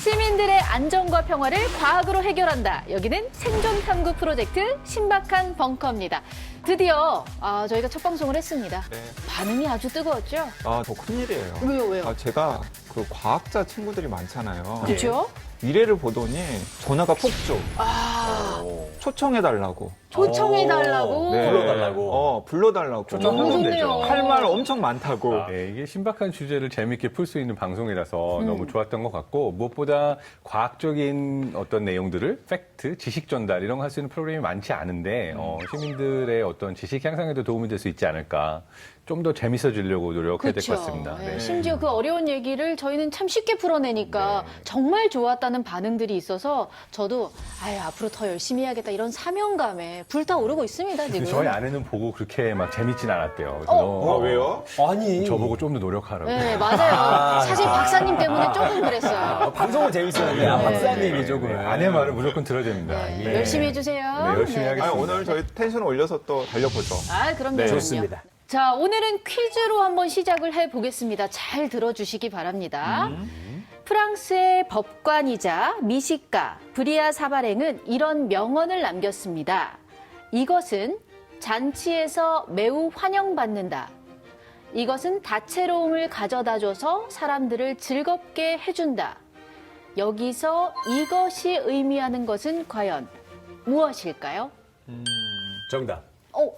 시민들의 안전과 평화를 과학으로 해결한다. 여기는 생존 탐구 프로젝트 신박한 벙커입니다. 드디어 저희가 첫 방송을 했습니다. 네. 반응이 아주 뜨거웠죠? 더 큰일이에요. 왜요? 제가 그 과학자 친구들이 많잖아요. 그렇죠? 미래를 보더니 전화가 폭주. 초청해달라고. 초청해달라고? 네. 불러달라고. 불러달라고. 너무 좋네요. 할 말 엄청 많다고. 네, 이게 신박한 주제를 재밌게 풀 수 있는 방송이라서 너무 좋았던 것 같고, 무엇보다 과학적인 어떤 내용들을 팩트, 지식 전달 이런 거 할 수 있는 프로그램이 많지 않은데 시민들의 어떤 지식 향상에도 도움이 될 수 있지 않을까. 좀 더 재밌어지려고 노력해야 될 것 같습니다. 네, 네. 심지어 그 어려운 얘기를 저희는 참 쉽게 풀어내니까 정말 좋았다는 반응들이 있어서 저도 앞으로 더 열심히 해야겠다 이런 사명감에 불타오르고 있습니다, 지금. 근데 저희 아내는 보고 그렇게 막 재밌진 않았대요. 그래서 왜요? 아니. 저보고 좀 더 노력하라고. 네, 맞아요. 사실 박사님 때문에 조금 그랬어요. 방송은 재밌었는데 박사님이 조금. 아내 말을 무조건 들어야 됩니다. 네, 예. 열심히 해주세요. 네, 열심히 하겠습니다. 오늘 저희 텐션 올려서 또 달려보죠. 그럼요. 네. 좋습니다. 자, 오늘은 퀴즈로 한번 시작을 해보겠습니다. 잘 들어주시기 바랍니다. 프랑스의 법관이자 미식가 브리아 사바랭은 이런 명언을 남겼습니다. 이것은 잔치에서 매우 환영받는다. 이것은 다채로움을 가져다줘서 사람들을 즐겁게 해준다. 여기서 이것이 의미하는 것은 과연 무엇일까요? 정답. 오,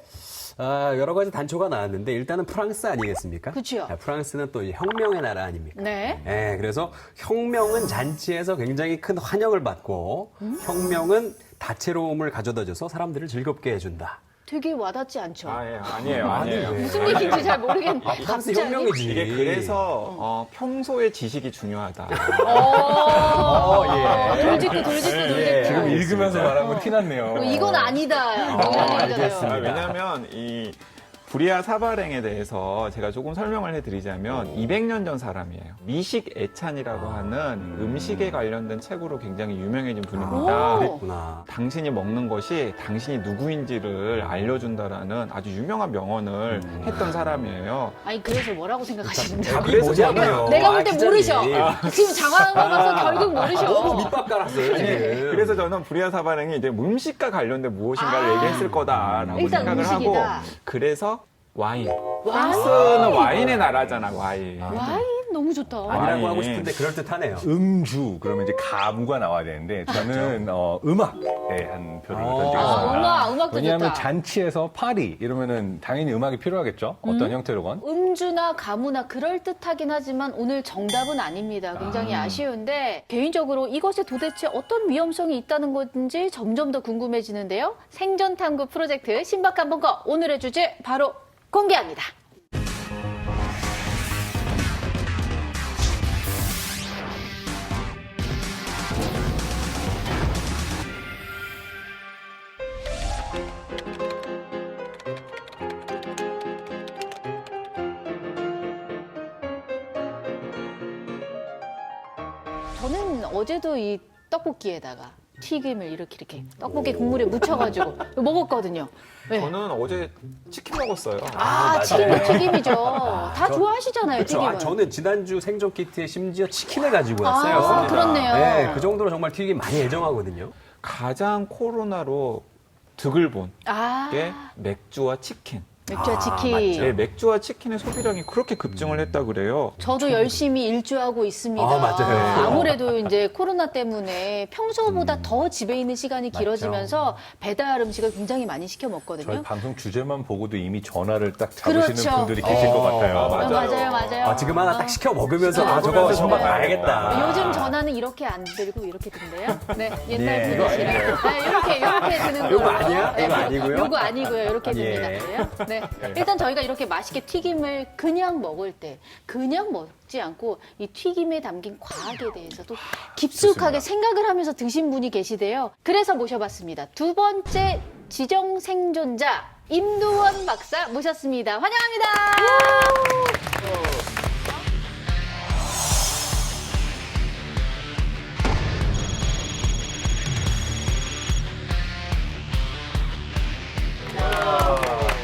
여러 가지 단초가 나왔는데 일단은 프랑스 아니겠습니까? 그치요. 프랑스는 또 혁명의 나라 아닙니까? 네. 그래서 혁명은 잔치에서 굉장히 큰 환영을 받고 혁명은 다채로움을 가져다줘서 사람들을 즐겁게 해준다. 되게 와닿지 않죠? 아니에요. 무슨 얘기인지 잘 모르겠는데. 프랑스 갑자기? 혁명이지. 이게 그래서 평소에 지식이 중요하다. 돌직구. 지금 읽으면서 말하면 티났네요. 이건 아니다. 이런 얘기잖아요. 왜냐하면 이 브리아 사바랭에 대해서 제가 조금 설명을 해드리자면 200년 전 사람이에요. 미식 애찬이라고 하는 음식에 관련된 책으로 굉장히 유명해진 분입니다. 그랬구나. 당신이 먹는 것이 당신이 누구인지를 알려준다라는 아주 유명한 명언을 했던 사람이에요. 아니, 그래서 뭐라고 생각하시는데? 답이 뭐냐고요. 내가 볼 때 기자님. 모르셔. 지금 장황한 거 봐서 결국 모르셔. 너무 밑밥 깔았어요, 지금. 그래서 저는 브리아 사바랭이 이제 음식과 관련된 무엇인가를 얘기했을 거다라고 일단 생각을 음식이다. 하고 그래서 와인. 프랑스는 와인의 나라잖아, 와인. 와인 너무 좋다. 아니라고 와인. 하고 싶은데 그럴듯하네요. 음주 그러면 이제 가무가 나와야 되는데 저는 음악에 한 표를 던지겠습니다. 음악도 왜냐하면 좋다. 잔치에서 파리 이러면은 당연히 음악이 필요하겠죠. 어떤 형태로건. 음주나 가무나 그럴듯하긴 하지만 오늘 정답은 아닙니다. 굉장히 아쉬운데 개인적으로 이것에 도대체 어떤 위험성이 있다는 건지 점점 더 궁금해지는데요. 생존 탐구 프로젝트 신박한 벙커 오늘의 주제 바로 공개합니다. 저는 어제도 이 떡볶이에다가 튀김을 이렇게 떡볶이 국물에 묻혀가지고 먹었거든요. 네. 저는 어제 치킨 먹었어요. 치킨도 튀김이죠. 다 좋아하시잖아요, 그렇죠. 튀김은. 저는 지난주 생존 키트에 심지어 치킨을 가지고 왔어요. 그렇네요. 네, 그 정도로 정말 튀김 많이 애정하거든요. 가장 코로나로 득을 본 게 맥주와 치킨. 맥주와 치킨. 네, 맥주와 치킨의 소비량이 그렇게 급증을 했다 그래요. 저도 열심히 일주하고 있습니다. 맞아요. 아무래도 이제 코로나 때문에 평소보다 더 집에 있는 시간이 길어지면서 배달 음식을 굉장히 많이 시켜 먹거든요. 저희 방송 주제만 보고도 이미 전화를 딱 잡으시는 그렇죠. 분들이 계실 것 같아요. 맞아요. 지금 하나 딱 시켜 먹으면서 먹으면서 저거 네. 가야겠다. 요즘 전화는 이렇게 안 들고 이렇게 든대요. 네, 옛날 예. 분이시라. 이렇게 드는 거. 요거 아니야? 요거 아니고요? 요거 아니고요. 이렇게 듭니다. 예. 그래요? 네. 일단 저희가 이렇게 맛있게 튀김을 그냥 먹을 때 그냥 먹지 않고 이 튀김에 담긴 과학에 대해서도 깊숙하게 생각을 하면서 드신 분이 계시대요. 그래서 모셔봤습니다. 두 번째 지정 생존자 임두원 박사 모셨습니다. 환영합니다.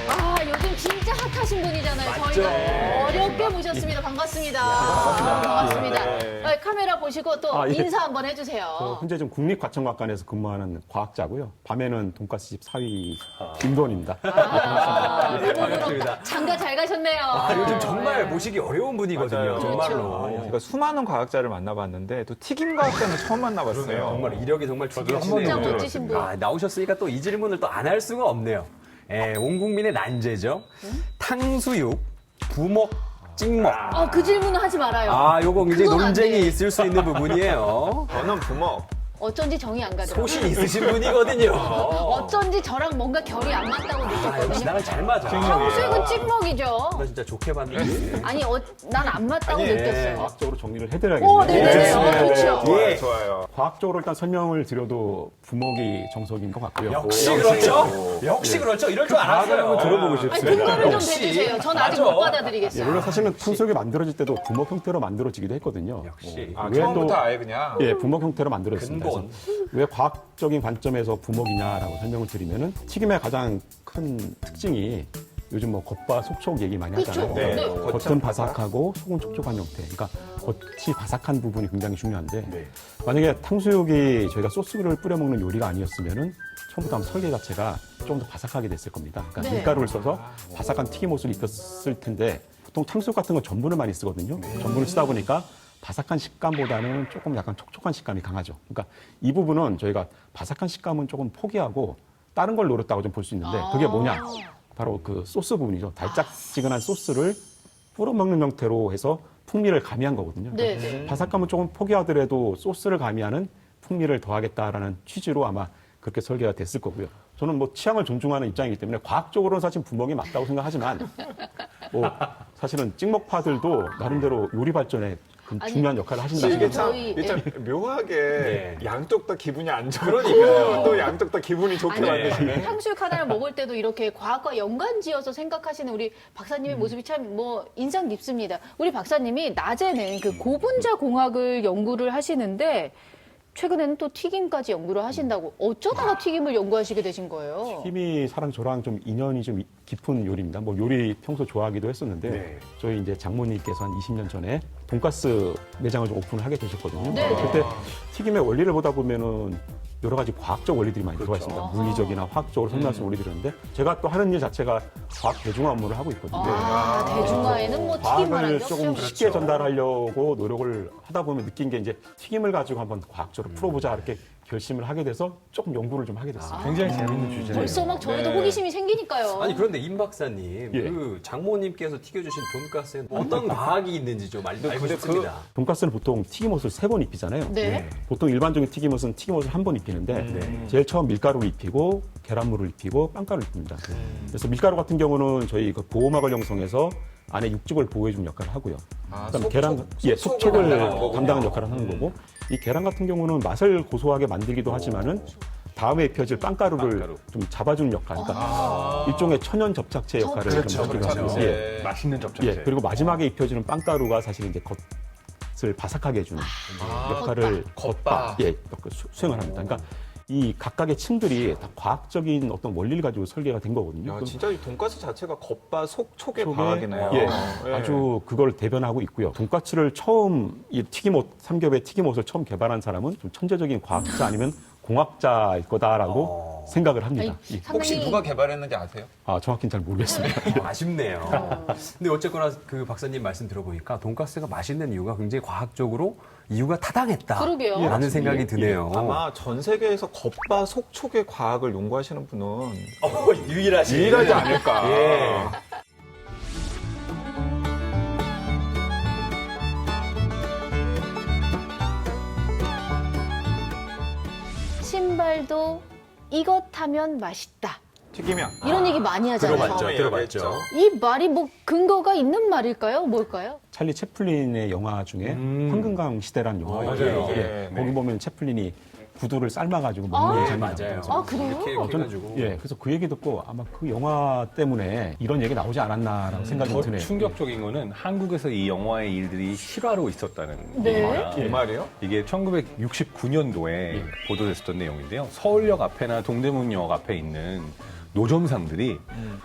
아, 요즘 진짜 핫하신 분이잖아요. 저희가 어렵게 모셨습니다. 반갑습니다. 반갑습니다. 카메라 보시고 또 아, 예. 인사 한번 해주세요. 현재 좀 국립과천과학관에서 근무하는 과학자고요. 밤에는 돈가스집 사위 김돈입니다. 반갑습니다. 장가 잘 가셨네요. 요즘 정말 모시기 어려운 분이거든요. 맞아요. 정말로. 제가 수많은 과학자를 만나봤는데 또 튀김 과학자는 처음 만나봤어요. 정말 이력이 정말 진짜 특이하시네요. 멋지신 분. 아, 나오셨으니까 또 이 질문을 또 안 할 수가 없네요. 온 국민의 난제죠. 탕수육, 부먹, 찍먹. 그 질문은 하지 말아요. 아, 요거 굉장히 그건 안 논쟁이 돼. 있을 수 있는 부분이에요. 저는 부먹. 어쩐지 정이 안 가더라고요. 소신 있으신 분이거든요. 어쩐지 저랑 뭔가 결이 안 맞다고 아, 역시 느꼈거든요. 나랑 잘 맞아. 탕수육은 찍먹이죠. 나 진짜 좋게 봤는데. 아니, 난 안 맞다고 아니, 느꼈어요. 과학적으로 정리를 오, 해드려야겠네요. 네네네. 그렇죠. 좋아요, 예. 좋아요. 과학적으로 일단 설명을 드려도 부먹이 정석인 것 같고요. 역시 그렇죠. 역시 그렇죠. 이럴 줄 알았어요. 들어보고 아니, 싶습니다. 근거를 좀 역시. 대주세요. 전 아직 맞아. 못 받아들이겠어요. 물론 사실은 탕수육이 만들어질 때도 부먹 형태로 만들어지기도 했거든요. 역시. 아, 왜 처음부터 또- 아예 그냥. 예, 부먹 형태로 만들어졌습니다. 근본. 그래서 왜 과학적인 관점에서 부먹이냐라고 설명을 드리면은 튀김의 가장 큰 특징이 요즘 뭐 겉바 속촉 얘기 많이 그렇죠. 하잖아요. 네. 겉은 바삭하고 속은 촉촉한 형태. 그러니까 겉이 바삭한 부분이 굉장히 중요한데 네. 만약에 탕수육이 저희가 소스를 뿌려 먹는 요리가 아니었으면은 처음부터 한번 설계 자체가 좀 더 바삭하게 됐을 겁니다. 그러니까 네. 밀가루를 써서 바삭한 튀김옷을 입혔을 텐데 보통 탕수육 같은 건 전분을 많이 쓰거든요. 전분을 쓰다 보니까 바삭한 식감보다는 조금 약간 촉촉한 식감이 강하죠. 그러니까 이 부분은 저희가 바삭한 식감은 조금 포기하고 다른 걸 노렸다고 좀 볼 수 있는데 그게 뭐냐? 바로 그 소스 부분이죠. 달짝지근한 소스를 뿌려 먹는 형태로 해서 풍미를 가미한 거거든요. 네, 그러니까 네. 바삭함은 조금 포기하더라도 소스를 가미하는 풍미를 더하겠다라는 취지로 아마 그렇게 설계가 됐을 거고요. 저는 뭐 취향을 존중하는 입장이기 때문에 과학적으로는 사실 부먹이 맞다고 생각하지만 뭐 사실은 찍먹파들도 나름대로 요리 발전에 아니, 중요한 역할을 하신다. 지금 이게 참, 저희- 이게 참 묘하게 네. 양쪽 다 기분이 안 좋고 그러니까요. 또 양쪽 다 기분이 좋게 아니, 만드시네. 탕수육 하나를 먹을 때도 이렇게 과학과 연관지어서 생각하시는 우리 박사님의 모습이 참 뭐 인상 깊습니다. 우리 박사님이 낮에는 그 고분자 공학을 연구를 하시는데 최근에는 또 튀김까지 연구를 하신다고. 어쩌다가 튀김을 연구하시게 되신 거예요? 튀김이 사랑 저랑 좀 인연이 좀 깊은 요리입니다. 뭐 요리 평소 좋아하기도 했었는데 네. 저희 이제 장모님께서 한 20년 전에 돈가스 매장을 좀 오픈을 하게 되셨거든요. 네. 그때 튀김의 원리를 보다 보면은 여러 가지 과학적 원리들이 많이 들어가 있습니다. 아하. 물리적이나 화학적으로 설명할 수 있는 원리들인데 제가 또 하는 일 자체가 과학 대중화 업무를 하고 있거든요. 아, 대중화에는 뭐 튀김만 한 과학을 게 조금 없죠. 쉽게 전달하려고 노력을 하다 보면 느낀 게 이제 튀김을 가지고 한번 과학적으로 풀어보자 이렇게 결심을 하게 돼서 조금 연구를 좀 하게 됐습니다. 굉장히 재밌는 주제네요. 벌써 막 저희도 네. 호기심이 생기니까요. 아니 그런데 임 박사님 예. 그 장모님께서 튀겨주신 돈가스에 어떤 과학이 있는지 좀 알고 싶습니다. 돈가스는 보통 튀김옷을 3번 입히잖아요. 네. 보통 일반적인 튀김옷은 튀김옷을 한 번 입히는데 제일 처음 밀가루를 입히고 계란물을 입히고 빵가루를 입힙니다. 그래서 밀가루 같은 경우는 저희 그 보호막을 형성해서 안에 육즙을 보호해주는 역할을 하고요. 아, 그다음 계란, 속촉을 담당하는 거구나. 담당하는 역할을 하는 거고 이 계란 같은 경우는 맛을 고소하게 만들기도 하지만은 다음에 입혀질 빵가루를 빵가루. 좀 잡아주는 역할, 그러니까 일종의 천연 접착제 역할을 그렇죠, 좀 하기도 그렇죠. 하고, 예. 맛있는 접착제. 예, 그리고 마지막에 입혀지는 빵가루가 사실 이제 겉을 바삭하게 해주는 역할을 겉바. 예, 수행을 합니다. 그러니까 이 각각의 층들이 다 과학적인 어떤 원리를 가지고 설계가 된 거거든요. 야, 그럼 진짜 이 돈가스 자체가 겉바 속촉의 속에, 과학이네요. 예, 아주 그걸 대변하고 있고요. 돈가스를 처음 이 튀김옷 삼겹의 튀김옷을 처음 개발한 사람은 좀 천재적인 과학자 아니면 공학자일 거다라고 생각을 합니다. 아니, 예. 혹시 상당히 누가 개발했는지 아세요? 아, 정확히는 잘 모르겠습니다. 아쉽네요. 근데 어쨌거나 그 박사님 말씀 들어보니까 돈가스가 맛있는 이유가 굉장히 과학적으로 이유가 타당했다. 그러게요. 라는 생각이 드네요. 아마 전 세계에서 겉바 속촉의 과학을 연구하시는 분은 유일하지. 유일하지 않을까. 예. 신발도 이것 하면 맛있다. 튀기면. 이런 얘기 많이 하잖아요. 들어봤죠. 처음에 들어봤죠. 얘기했죠. 이 말이 뭐 근거가 있는 말일까요? 뭘까요? 찰리 채플린의 영화 중에 황금강 시대라는 영화가 맞아요. 있어요. 예, 거기 보면 채플린이 구두를 삶아가지고 먹는 장면이 맞아요. 나오거든요. 아, 그래요? 이렇게 저는, 해가지고. 예, 그래서 그 얘기 듣고 아마 그 영화 때문에 이런 얘기 나오지 않았나라고 생각이 더 드네요. 충격적인 거는 한국에서 이 영화의 일들이 실화로 있었다는 네. 얘기입니다. 정말이요? 이게 1969년도에 보도됐었던 내용인데요. 서울역 앞에나 동대문역 앞에 있는 노점상들이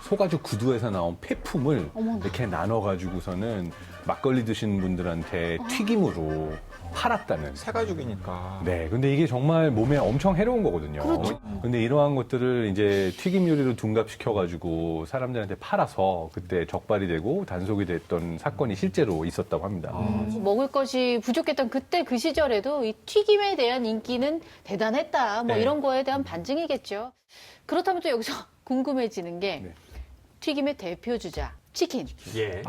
소가죽 구두에서 나온 폐품을 이렇게 나눠가지고서는 막걸리 드시는 분들한테 튀김으로 팔았다는. 새가죽이니까. 네, 근데 이게 정말 몸에 엄청 해로운 거거든요. 그렇죠. 근데 이러한 것들을 이제 튀김 요리로 둔갑시켜가지고 사람들한테 팔아서 그때 적발이 되고 단속이 됐던 사건이 실제로 있었다고 합니다. 먹을 것이 부족했던 그때 그 시절에도 이 튀김에 대한 인기는 대단했다. 뭐 네. 이런 거에 대한 반증이겠죠. 그렇다면 또 여기서 궁금해지는 게 네. 튀김의 대표 주자 치킨. 예.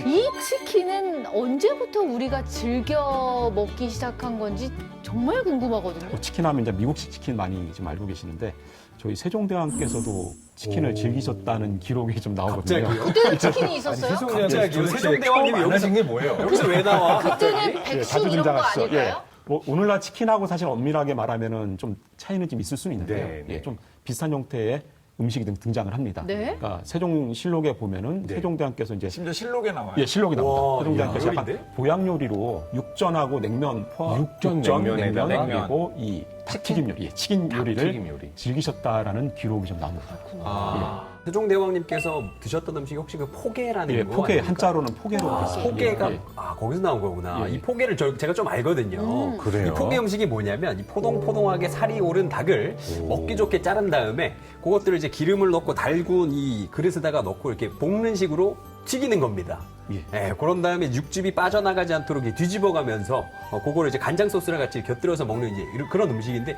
이 치킨은 언제부터 우리가 즐겨 먹기 시작한 건지 정말 궁금하거든요. 뭐 치킨 하면 이제 미국식 치킨 많이 지금 알고 계시는데 저희 세종대왕께서도 치킨을 즐기셨다는 기록이 좀 나오거든요. 갑자기요? 그때는 치킨이 있었어요? 갑자기요? 세종대왕님이 여기서 게 뭐예요? 여기서 왜 나와? 그때는 예, 백숙 이런 거 아닐까요? 예. 뭐 오늘날 치킨하고 사실 엄밀하게 말하면은 좀 차이는 좀 있을 수는 있는데요. 네, 네. 예, 좀 비슷한 형태의 음식이 등장을 합니다. 네? 그러니까 세종실록에 보면은 네. 세종대왕께서 이제 심지어 실록에 나와요. 예, 실록이 나옵니다. 와, 세종대왕께서 야, 약간 요리인데? 보양 요리로 육전하고 냉면 포함, 육전, 냉면에다가 냉면. 그리고 이 닭튀김 요리, 예, 치킨 요리를 닭튀김 요리. 즐기셨다라는 기록이 좀 나옵니다. 아. 세종대왕님께서 드셨던 음식이 혹시 그 포개라는 예, 거 포개 아닙니까? 한자로는 포개로 아, 있습니다. 포개가 예, 예. 거기서 나온 거구나. 예, 예. 이 포개를 제가 좀 알거든요. 그래요? 이 포개 음식이 뭐냐면 이 포동포동하게 살이 오른 닭을 먹기 좋게 자른 다음에 그것들을 이제 기름을 넣고 달군 이 그릇에다가 넣고 이렇게 볶는 식으로 튀기는 겁니다. 예. 예, 그런 다음에 육즙이 빠져나가지 않도록 이렇게 뒤집어가면서 그거를 이제 간장 소스랑 같이 곁들여서 먹는 이제 그런 음식인데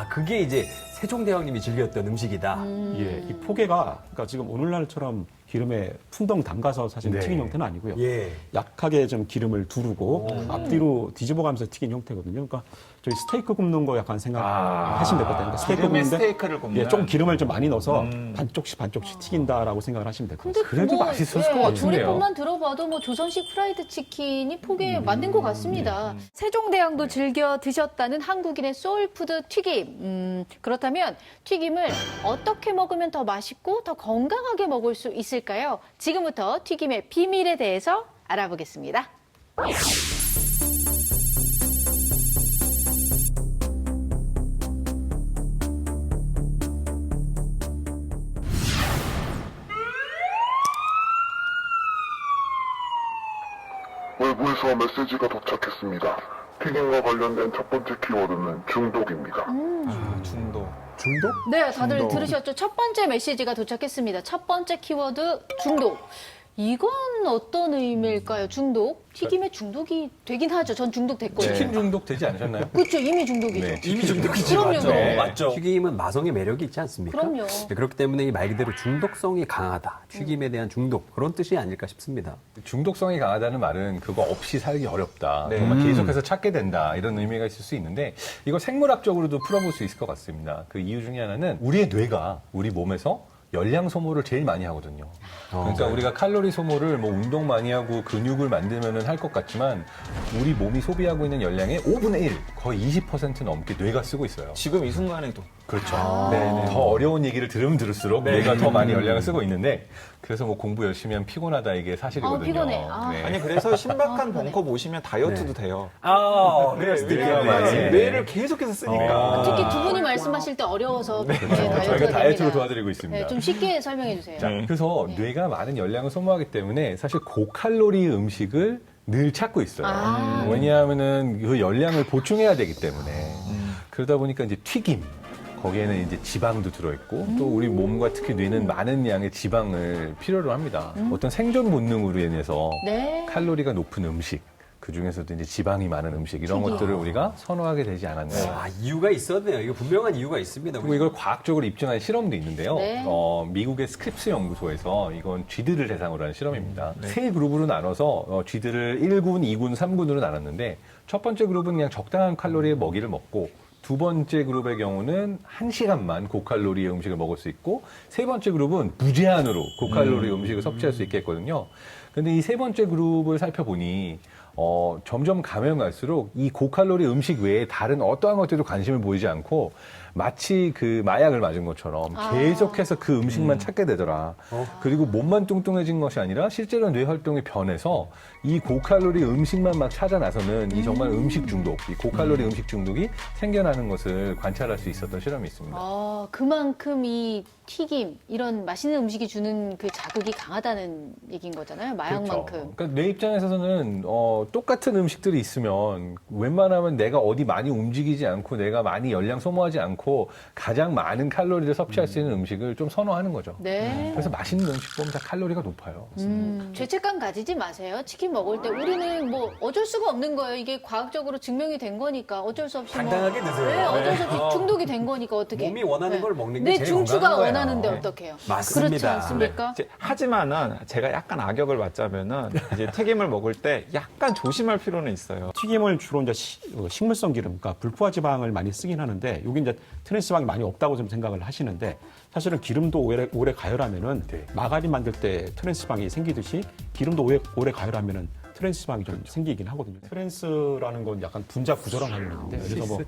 그게 이제 세종대왕님이 즐겼던 음식이다. 예, 이 포개가 그러니까 지금 오늘날처럼 기름에 풍덩 담가서 사실 네. 튀긴 형태는 아니고요. 예. 약하게 좀 기름을 두르고 앞뒤로 뒤집어가면서 튀긴 형태거든요. 그러니까 저희 스테이크 굽는 거 약간 생각하시면 될 것 같아요. 그러니까 스테이크 기름에 굽는데 스테이크를 굽는. 예, 좀 기름을 좀 많이 넣어서 반쪽씩 튀긴다라고 생각을 하시면 될 것 같아요. 근데 그래도 맛있었을 것 같은데요. 조리법만 들어봐도 뭐 조선식 프라이드 치킨이 포개 만든 것 같습니다. 세종대왕도 즐겨 드셨다는 한국인의 소울푸드 튀김. 그렇다면 튀김을 어떻게 먹으면 더 맛있고 더 건강하게 먹을 수 있을까요? 지금부터 튀김의 비밀에 대해서 알아보겠습니다. 외부에서 메시지가 도착했습니다. 튀김과 관련된 첫 번째 키워드는 중독입니다. 중독. 중독? 네, 다들 들으셨죠? 첫 번째 메시지가 도착했습니다. 첫 번째 키워드 중독. 이건 어떤 의미일까요? 중독? 튀김에 중독이 되긴 하죠. 전 중독됐거든요. 치킨 중독 되지 않으셨나요? 그렇죠. 이미 중독이죠. 네. 이미 중독이지. 그럼요. 맞죠. 네. 맞죠. 튀김은 마성의 매력이 있지 않습니까? 그럼요. 네, 그렇기 때문에 이 말 그대로 중독성이 강하다. 튀김에 대한 중독. 그런 뜻이 아닐까 싶습니다. 중독성이 강하다는 말은 그거 없이 살기 어렵다. 네. 정말 계속해서 찾게 된다. 이런 의미가 있을 수 있는데 이거 생물학적으로도 풀어볼 수 있을 것 같습니다. 그 이유 중에 하나는 우리의 뇌가 우리 몸에서 열량 소모를 제일 많이 하거든요. 그러니까 우리가 칼로리 소모를 뭐 운동 많이 하고 근육을 만들면은 할 것 같지만 우리 몸이 소비하고 있는 열량의 5분의 1, 거의 20% 넘게 뇌가 쓰고 있어요. 지금 이 순간에도. 그렇죠. 더 어려운 얘기를 들으면 들을수록 뇌가 더 많이 열량을 쓰고 있는데 그래서 뭐 공부 열심히 하면 피곤하다 이게 사실이거든요. 피곤해. 네. 아니 그래서 신박한 벙커 보시면 다이어트도 돼요. 그럴 수도 왜냐하면 네. 뇌를 계속해서 쓰니까. 특히 두 분이 말씀하실 때 어려워서 다이어트가 저희가 다이어트로 됩니다. 도와드리고 있습니다. 네, 좀 쉽게 설명해 주세요. 자, 그래서 뇌가 많은 열량을 소모하기 때문에 사실 고칼로리 음식을 늘 찾고 있어요. 아. 왜냐하면은 그 열량을 보충해야 되기 때문에 그러다 보니까 이제 튀김 거기에는 이제 지방도 들어있고 또 우리 몸과 특히 뇌는 많은 양의 지방을 필요로 합니다. 어떤 생존 본능으로 인해서 네. 칼로리가 높은 음식 그 중에서도 이제 지방이 많은 음식 이런 것들을 우리가 선호하게 되지 않았나. 이유가 있었네요. 이거 분명한 이유가 있습니다. 그리고 이걸 과학적으로 입증한 실험도 있는데요. 네. 미국의 스크립스 연구소에서 이건 쥐들을 대상으로 한 실험입니다. 세 그룹으로 나눠서 쥐들을 1군, 2군, 3군으로 나눴는데 첫 번째 그룹은 그냥 적당한 칼로리의 먹이를 먹고 두 번째 그룹의 경우는 1시간만 고칼로리의 음식을 먹을 수 있고 세 번째 그룹은 무제한으로 고칼로리 음식을 섭취할 수 있게 했거든요. 근데 이 세 번째 그룹을 살펴보니 점점 가면 갈수록 이 고칼로리 음식 외에 다른 어떠한 것들도 관심을 보이지 않고 마치 그 마약을 맞은 것처럼 계속해서 그 음식만 찾게 되더라. 그리고 몸만 뚱뚱해진 것이 아니라 실제로 뇌 활동이 변해서 이 고칼로리 음식만 막 찾아 나서는 이 정말 음식 중독, 이 고칼로리 음식 중독이 생겨나는 것을 관찰할 수 있었던 실험이 있습니다. 그만큼 이 튀김 이런 맛있는 음식이 주는 그 자극이 강하다는 얘기인 거잖아요. 마약만큼. 그렇죠. 그러니까 내 입장에서는 똑같은 음식들이 있으면 웬만하면 내가 어디 많이 움직이지 않고 내가 많이 열량 소모하지 않고 가장 많은 칼로리를 섭취할 수 있는 음식을 좀 선호하는 거죠. 네. 그래서 맛있는 음식 보면 다 칼로리가 높아요. 죄책감 가지지 마세요. 치킨 먹을 때 우리는 뭐 어쩔 수가 없는 거예요. 이게 과학적으로 증명이 된 거니까 어쩔 수 없이 당당하게 드세요. 네, 어쩔 수 없이 네. 중독이 된 거니까 어떻게 몸이 원하는 걸 먹는 게 내 제일 중추가 건강한 거예요. 원하는데 네. 어떡해요? 맞습니다. 그렇지 않습니까? 이제 하지만은 제가 약간 악역을 맞자면은 이제 튀김을 먹을 때 약간 조심할 필요는 있어요. 튀김을 주로 이제 식물성 기름, 그러니까 불포화 지방을 많이 쓰긴 하는데 여기 이제 트랜스 지방이 많이 없다고 좀 생각을 하시는데 사실은 기름도 오래 가열하면은 마가린 만들 때 트랜스 지방이 생기듯이 기름도 오래 가열하면은 트랜스 지방이 좀 생기긴 하거든요. 트랜스라는 건 약간 분자 구조랑 관련인데 그래서 뭐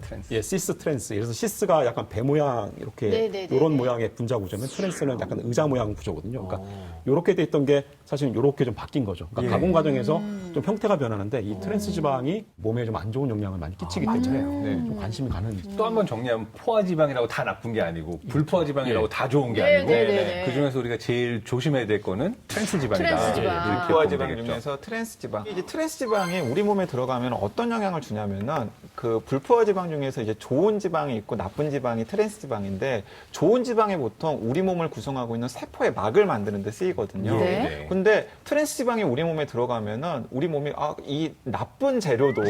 시스 트랜스. 그래서 시스가 약간 배 모양 이렇게 네네네네. 이런 모양의 분자 구조면 트랜스는 약간 의자 모양 구조거든요. 그러니까 이렇게 돼 있던 게 사실 이렇게 좀 바뀐 거죠. 그러니까 가공 과정에서 좀 형태가 변하는데 이 트랜스 지방이 몸에 좀 안 좋은 영향을 많이 끼치기 때문에 좀 관심이 가는. 또 한 번 정리하면 포화지방이라고 다 나쁜 게 아니고 불포화지방이라고 다 좋은 게 네, 아니고 네, 네, 네. 그중에서 우리가 제일 조심해야 될 거는 트랜스 지방이다. 트랜스 지방. 이렇게 포화 보면 지방 되겠죠. 중에서 트랜스 지방. 이제 트랜스 지방이 우리 몸에 들어가면 어떤 영향을 주냐면은 그 불포화 지방 중에서 이제 좋은 지방이 있고 나쁜 지방이 트랜스 지방인데 좋은 지방이 보통 우리 몸을 구성하고 있는 세포의 막을 만드는 데 쓰이거든요. 네. 근데 트랜스 지방이 우리 몸에 들어가면은 우리 몸이 이 나쁜 재료도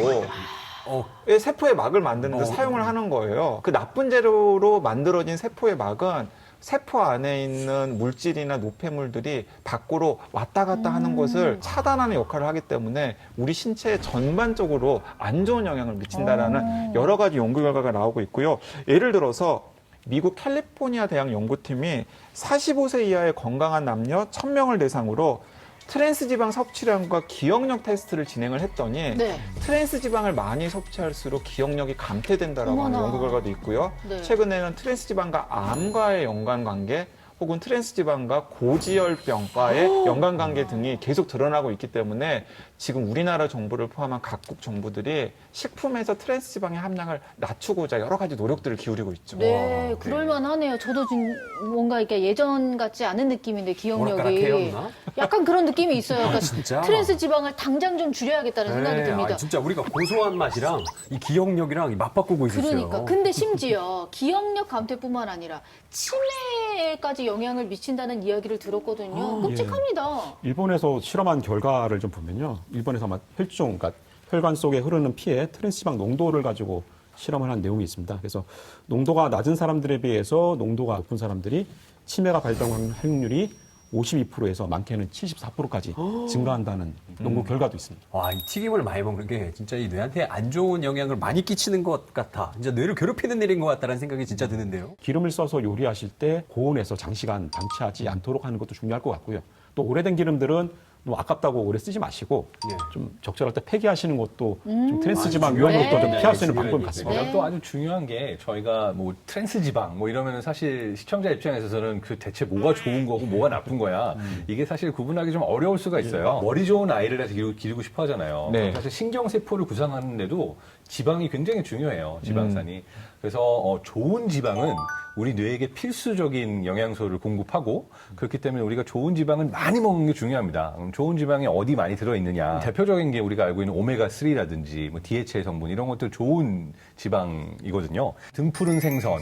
세포의 막을 만드는 데 사용을 하는 거예요. 그 나쁜 재료로 만들어진 세포의 막은 세포 안에 있는 물질이나 노폐물들이 밖으로 왔다 갔다 하는 것을 차단하는 역할을 하기 때문에 우리 신체에 전반적으로 안 좋은 영향을 미친다라는 여러 가지 연구 결과가 나오고 있고요. 예를 들어서 미국 캘리포니아 대학 연구팀이 45세 이하의 건강한 남녀 1000명을 대상으로 트랜스 지방 섭취량과 기억력 테스트를 진행을 했더니 네. 트랜스 지방을 많이 섭취할수록 기억력이 감퇴된다라고 하는 어머나. 연구 결과도 있고요. 네. 최근에는 트랜스 지방과 암과의 연관관계 혹은 트랜스 지방과 고지혈병과의 연관관계 등이 계속 드러나고 있기 때문에 지금 우리나라 정부를 포함한 각국 정부들이 식품에서 트랜스 지방의 함량을 낮추고자 여러 가지 노력들을 기울이고 있죠. 네, 그럴만하네요. 저도 지금 뭔가 이렇게 예전 같지 않은 느낌인데 기억력이 오락가락해요, 약간 그런 느낌이 있어요. 그러니까 진짜? 트랜스 지방을 당장 좀 줄여야겠다는 생각이 듭니다. 진짜 우리가 고소한 맛이랑 이 기억력이랑 맞바꾸고 있었어요. 그러니까. 근데 심지어 기억력 감퇴뿐만 아니라 치매까지 영향을 미친다는 이야기를 들었거든요. 끔찍합니다. 일본에서 실험한 결과를 좀 보면요. 일본에서 아마 혈중, 그러니까 혈관 속에 흐르는 피에 트랜스 지방 농도를 가지고 실험을 한 내용이 있습니다. 그래서 농도가 낮은 사람들에 비해서 농도가 높은 사람들이 치매가 발병할 확률이 52%에서 많게는 74%까지 증가한다는 연구 결과도 있습니다. 와, 이 튀김을 많이 먹는 게 진짜 이 뇌한테 안 좋은 영향을 많이 끼치는 것 같아. 진짜 뇌를 괴롭히는 일인 것 같다는 생각이 진짜 드는데요. 기름을 써서 요리하실 때 고온에서 장시간 방치하지 않도록 하는 것도 중요할 것 같고요. 또 오래된 기름들은 너무 아깝다고 오래 쓰지 마시고 좀 적절할 때 폐기하시는 것도 좀 트랜스 지방 위험으로부터 좀 피할 수 있는 방법 같습니다. 네. 또 아주 중요한 게 저희가 뭐 트랜스 지방 뭐 이러면은 사실 시청자 입장에서는 그 대체 뭐가 좋은 거고 뭐가 나쁜 거야 이게 사실 구분하기 좀 어려울 수가 있어요. 머리 좋은 아이를 해서 기르고 싶어 하잖아요. 네. 사실 신경 세포를 구성하는데도 지방이 굉장히 중요해요. 지방산이. 그래서 좋은 지방은 우리 뇌에게 필수적인 영양소를 공급하고 그렇기 때문에 우리가 좋은 지방을 많이 먹는 게 중요합니다. 그럼 좋은 지방이 어디 많이 들어있느냐. 대표적인 게 우리가 알고 있는 오메가3라든지 뭐 DHA 성분 이런 것들 좋은 지방이거든요. 등푸른 생선,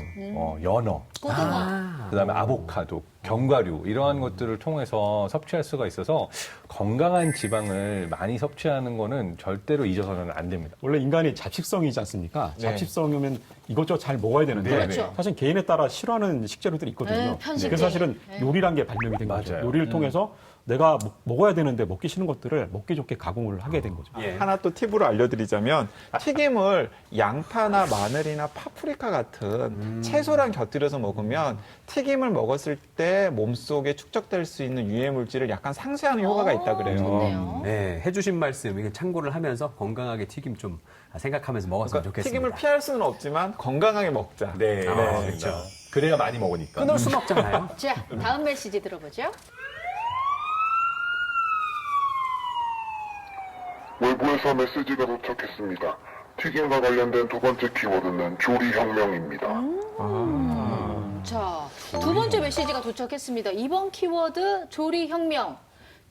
연어, 고등어. 그다음에 아보카도, 견과류 이러한 것들을 통해서 섭취할 수가 있어서 건강한 지방을 많이 섭취하는 거는 절대로 잊어서는 안 됩니다. 원래 인간이 잡식성이지 않습니까? 네. 잡식성이면 이것저것 잘 먹어야 되는데 그렇죠. 사실 개인에 따라 싫어하는 식재료들이 있거든요. 네, 편식계. 그래서 사실은 요리란 게 발명이 된 거죠. 맞아요. 요리를 통해서 내가 먹어야 되는데 먹기 싫은 것들을 먹기 좋게 가공을 하게 된 거죠. 예. 하나 또 팁으로 알려드리자면 튀김을 양파나 마늘이나 파프리카 같은 채소랑 곁들여서 먹으면 튀김을 먹었을 때 몸속에 축적될 수 있는 유해 물질을 약간 상쇄하는 효과가 있다 그래요. 좋네요. 네, 해주신 말씀 이거 참고를 하면서 건강하게 튀김 좀 생각하면서 먹었으면 그러니까 좋겠습니다. 튀김을 피할 수는 없지만 건강하게 먹자. 네, 그렇죠. 그래야 많이 먹으니까. 끊을 순 없잖아요. 자, 다음 메시지 들어보죠. 외부에서 메시지가 도착했습니다. 튀김과 관련된 두 번째 키워드는 조리혁명입니다. 자, 두 번째 메시지가 도착했습니다. 이번 키워드 조리혁명.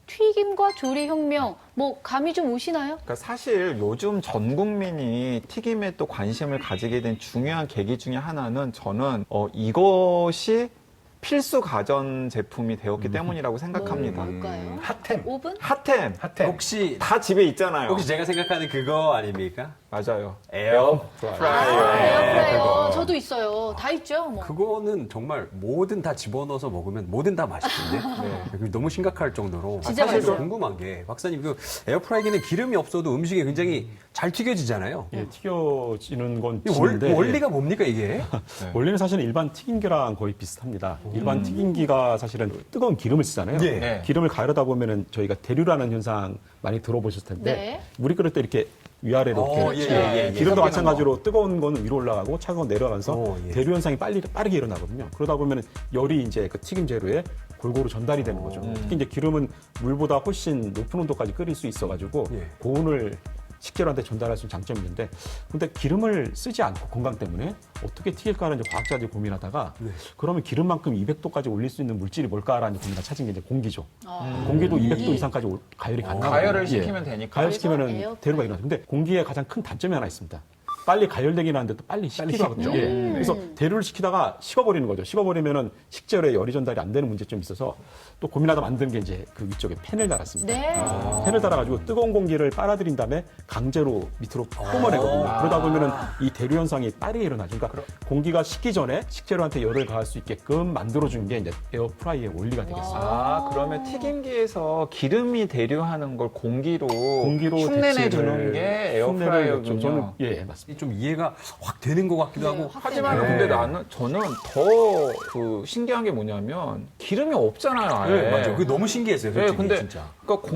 튀김과 조리혁명. 뭐 감이 좀 오시나요? 그러니까 사실 요즘 전 국민이 튀김에 또 관심을 가지게 된 중요한 계기 중에 하나는 저는 이것이 필수 가전 제품이 되었기 때문이라고 생각합니다. 뭘까요? 핫템. 오븐? 핫템 핫템. 혹시 다 집에 있잖아요. 혹시 제가 생각하는 그거 아닙니까? 맞아요. 에어 에어프라이어. 저도 있어요. 다 있죠. 뭐. 그거는 정말 뭐든 다 집어넣어서 먹으면 뭐든 다 맛있던데. 그게 너무 심각할 정도로. 진짜 사실 맛있어요. 궁금한 게 박사님 그 에어프라이기는 기름이 없어도 음식이 굉장히 잘 튀겨지잖아요. 예, 튀겨지는 건 이 지는데 원리가 뭡니까 이게? 원리는 사실은 일반 튀김기랑 거의 비슷합니다. 일반 튀김기가 사실은 뜨거운 기름을 쓰잖아요. 예. 네. 기름을 가열하다 보면은 저희가 대류라는 현상 많이 들어보셨을 텐데 네. 물이 끓을 때 이렇게 위아래로 어, 이렇게 예. 기름도 섞이는 마찬가지로 뜨거운 거는 위로 올라가고 차가운 거 내려가면서 예. 대류 현상이 빠르게 일어나거든요. 그러다 보면 열이 이제 그 튀김 재료에 골고루 전달이 되는 거죠. 특히 이제 기름은 물보다 훨씬 높은 온도까지 끓일 수 있어가지고 예. 고온을 식재료한테 전달할 수 있는 장점이 있는데 근데 기름을 쓰지 않고 건강 때문에 어떻게 튀길까를 이제 과학자들이 고민하다가 그러면 기름만큼 200도까지 올릴 수 있는 물질이 뭘까라는 고민을 찾은 게 이제 공기죠. 공기도 200도 이상까지 가열이 가능하거든요. 가열을 예. 시키면 되니까. 가열시키면은 에어프라이어. 대류가 일어나죠. 근데 공기의 가장 큰 단점이 하나 있습니다. 빨리 가열되긴 하는데 또 빨리 식기도 하거든요. 예. 그래서 대류를 식히다가 식어버리는 거죠. 식어버리면은 식재료에 열이 전달이 안 되는 문제점이 있어서 또 고민하다 만든 게 이제 그 위쪽에 팬을 달았습니다. 네. 팬을 달아가지고 뜨거운 공기를 빨아들인 다음에 강제로 밑으로 뿜어내거든요. 그러다 보면은 이 대류 현상이 빠르게 일어나죠. 그러니까 공기가 식기 전에 식재료한테 열을 가할 수 있게끔 만들어준 게 이제 에어프라이의 원리가 되겠습니다. 아, 그러면 튀김기에서 기름이 대류하는 걸 공기로 대체를- 흉내내 주는 게 흉내를 에어프라이어군요. 냈죠. 저는 예 맞습니다. 좀 이해가 확 되는 것 같기도 하고. 하지만 네. 근데 저는 더 그 신기한 게 뭐냐면 기름이 없잖아요. 아예. 네, 맞아요. 그게 너무 신기했어요, 솔직히. 네, 근데 진짜. 그러니까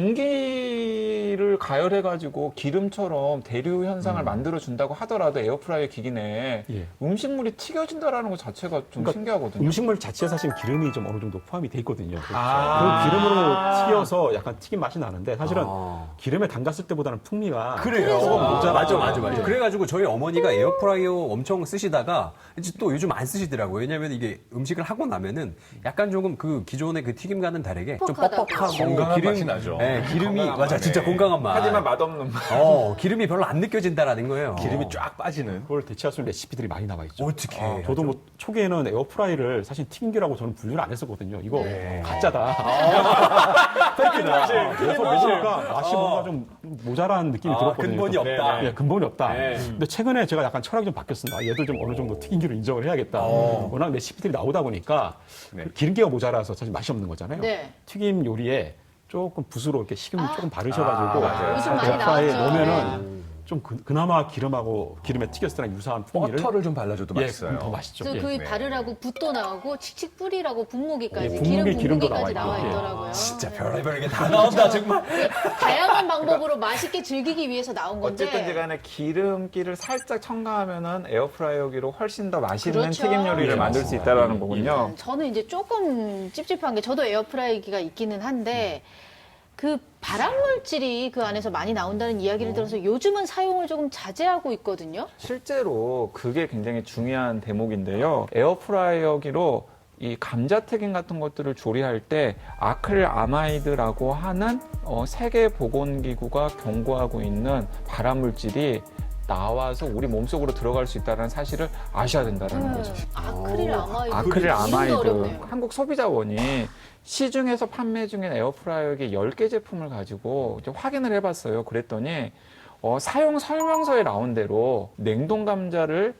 공기를 가열해가지고 기름처럼 대류 현상을 만들어 준다고 하더라도 에어프라이어 기기 내에 예. 음식물이 튀겨진다라는 것 자체가 좀 그러니까 신기하거든요. 음식물 자체에 사실 기름이 좀 어느 정도 포함이 돼 있거든요. 아. 그 기름으로 튀겨서 약간 튀김 맛이 나는데 사실은 아. 기름에 담갔을 때보다는 풍미가 그래요. 조금 모자라죠. 맞아. 그래가지고 저희 어머니가 에어프라이어 엄청 쓰시다가 이제 또 요즘 안 쓰시더라고요. 왜냐면 이게 음식을 하고 나면은 약간 조금 그 기존의 그 튀김과는 다르게 좀 뻑뻑하다고. 뻑뻑하고 건강한 맛이 나죠. 네, 기름이 건강한 맞아, 맛. 진짜 건강한 맛. 하지만 맛없는 맛. 기름이 별로 안 느껴진다라는 거예요. 기름이 쫙 빠지는. 그걸 대체할 수 있는 레시피들이 많이 나와 있죠. 어떻게? 저도 뭐 초기에는 에어프라이를 사실 튀김기라고 저는 분류를 안 했었거든요. 이거 네. 가짜다. 페이크다. 그래서 먹으니까 맛이 뭔가 좀 모자란 느낌이 들었거든요. 근본이 없다. 네, 근본이 없다. 네. 근데 최근에 제가 약간 철학이 좀 바뀌었습니다. 얘들 좀 어느 정도 튀김기로 인정을 해야겠다. 워낙 레시피들이 나오다 보니까 네. 그 기름기가 모자라서 사실 맛이 없는 거잖아요. 네. 튀김 요리에 조금 붓으로 이렇게 식용유 조금 바르셔가지고 요즘 많이 에어프라이에 나왔죠. 넣으면은 좀 그나마 기름하고 기름에 튀겼을 때랑 유사한 풍미를 버터를 좀 발라줘도 예, 맛있어요. 더 맛있죠. 그래서 예. 그 바르라고 붓도 나오고 칙칙 뿌리라고 분무기까지 예, 기름 분무기 기름도 분무기까지 나와 나와 있고. 있더라고요. 진짜 별의별 게 다 나온다, 정말. 다양한 방법으로 맛있게 즐기기 위해서 나온 건데. 어쨌든 간에 기름기를 살짝 첨가하면은 에어프라이어기로 훨씬 더 맛있는 그렇죠. 튀김 요리를 예, 만들 수 있다라는 거군요. 저는 이제 조금 찝찝한 게 저도 에어프라이기가 있기는 한데 그 발암 물질이 그 안에서 많이 나온다는 이야기를 들어서 요즘은 사용을 조금 자제하고 있거든요. 실제로 그게 굉장히 중요한 대목인데요. 에어프라이어기로 이 감자튀김 같은 것들을 조리할 때 아크릴아마이드라고 하는 세계보건기구가 경고하고 있는 발암 물질이 나와서 우리 몸속으로 들어갈 수 있다는 사실을 아셔야 된다는 거죠. 아크릴아마이드. 아크릴아마이드. 이름도 어렵네요. 한국소비자원이 시중에서 판매 중인 에어프라이어기 10개 제품을 가지고 이제 확인을 해봤어요. 그랬더니 사용 설명서에 나온 대로 냉동 감자를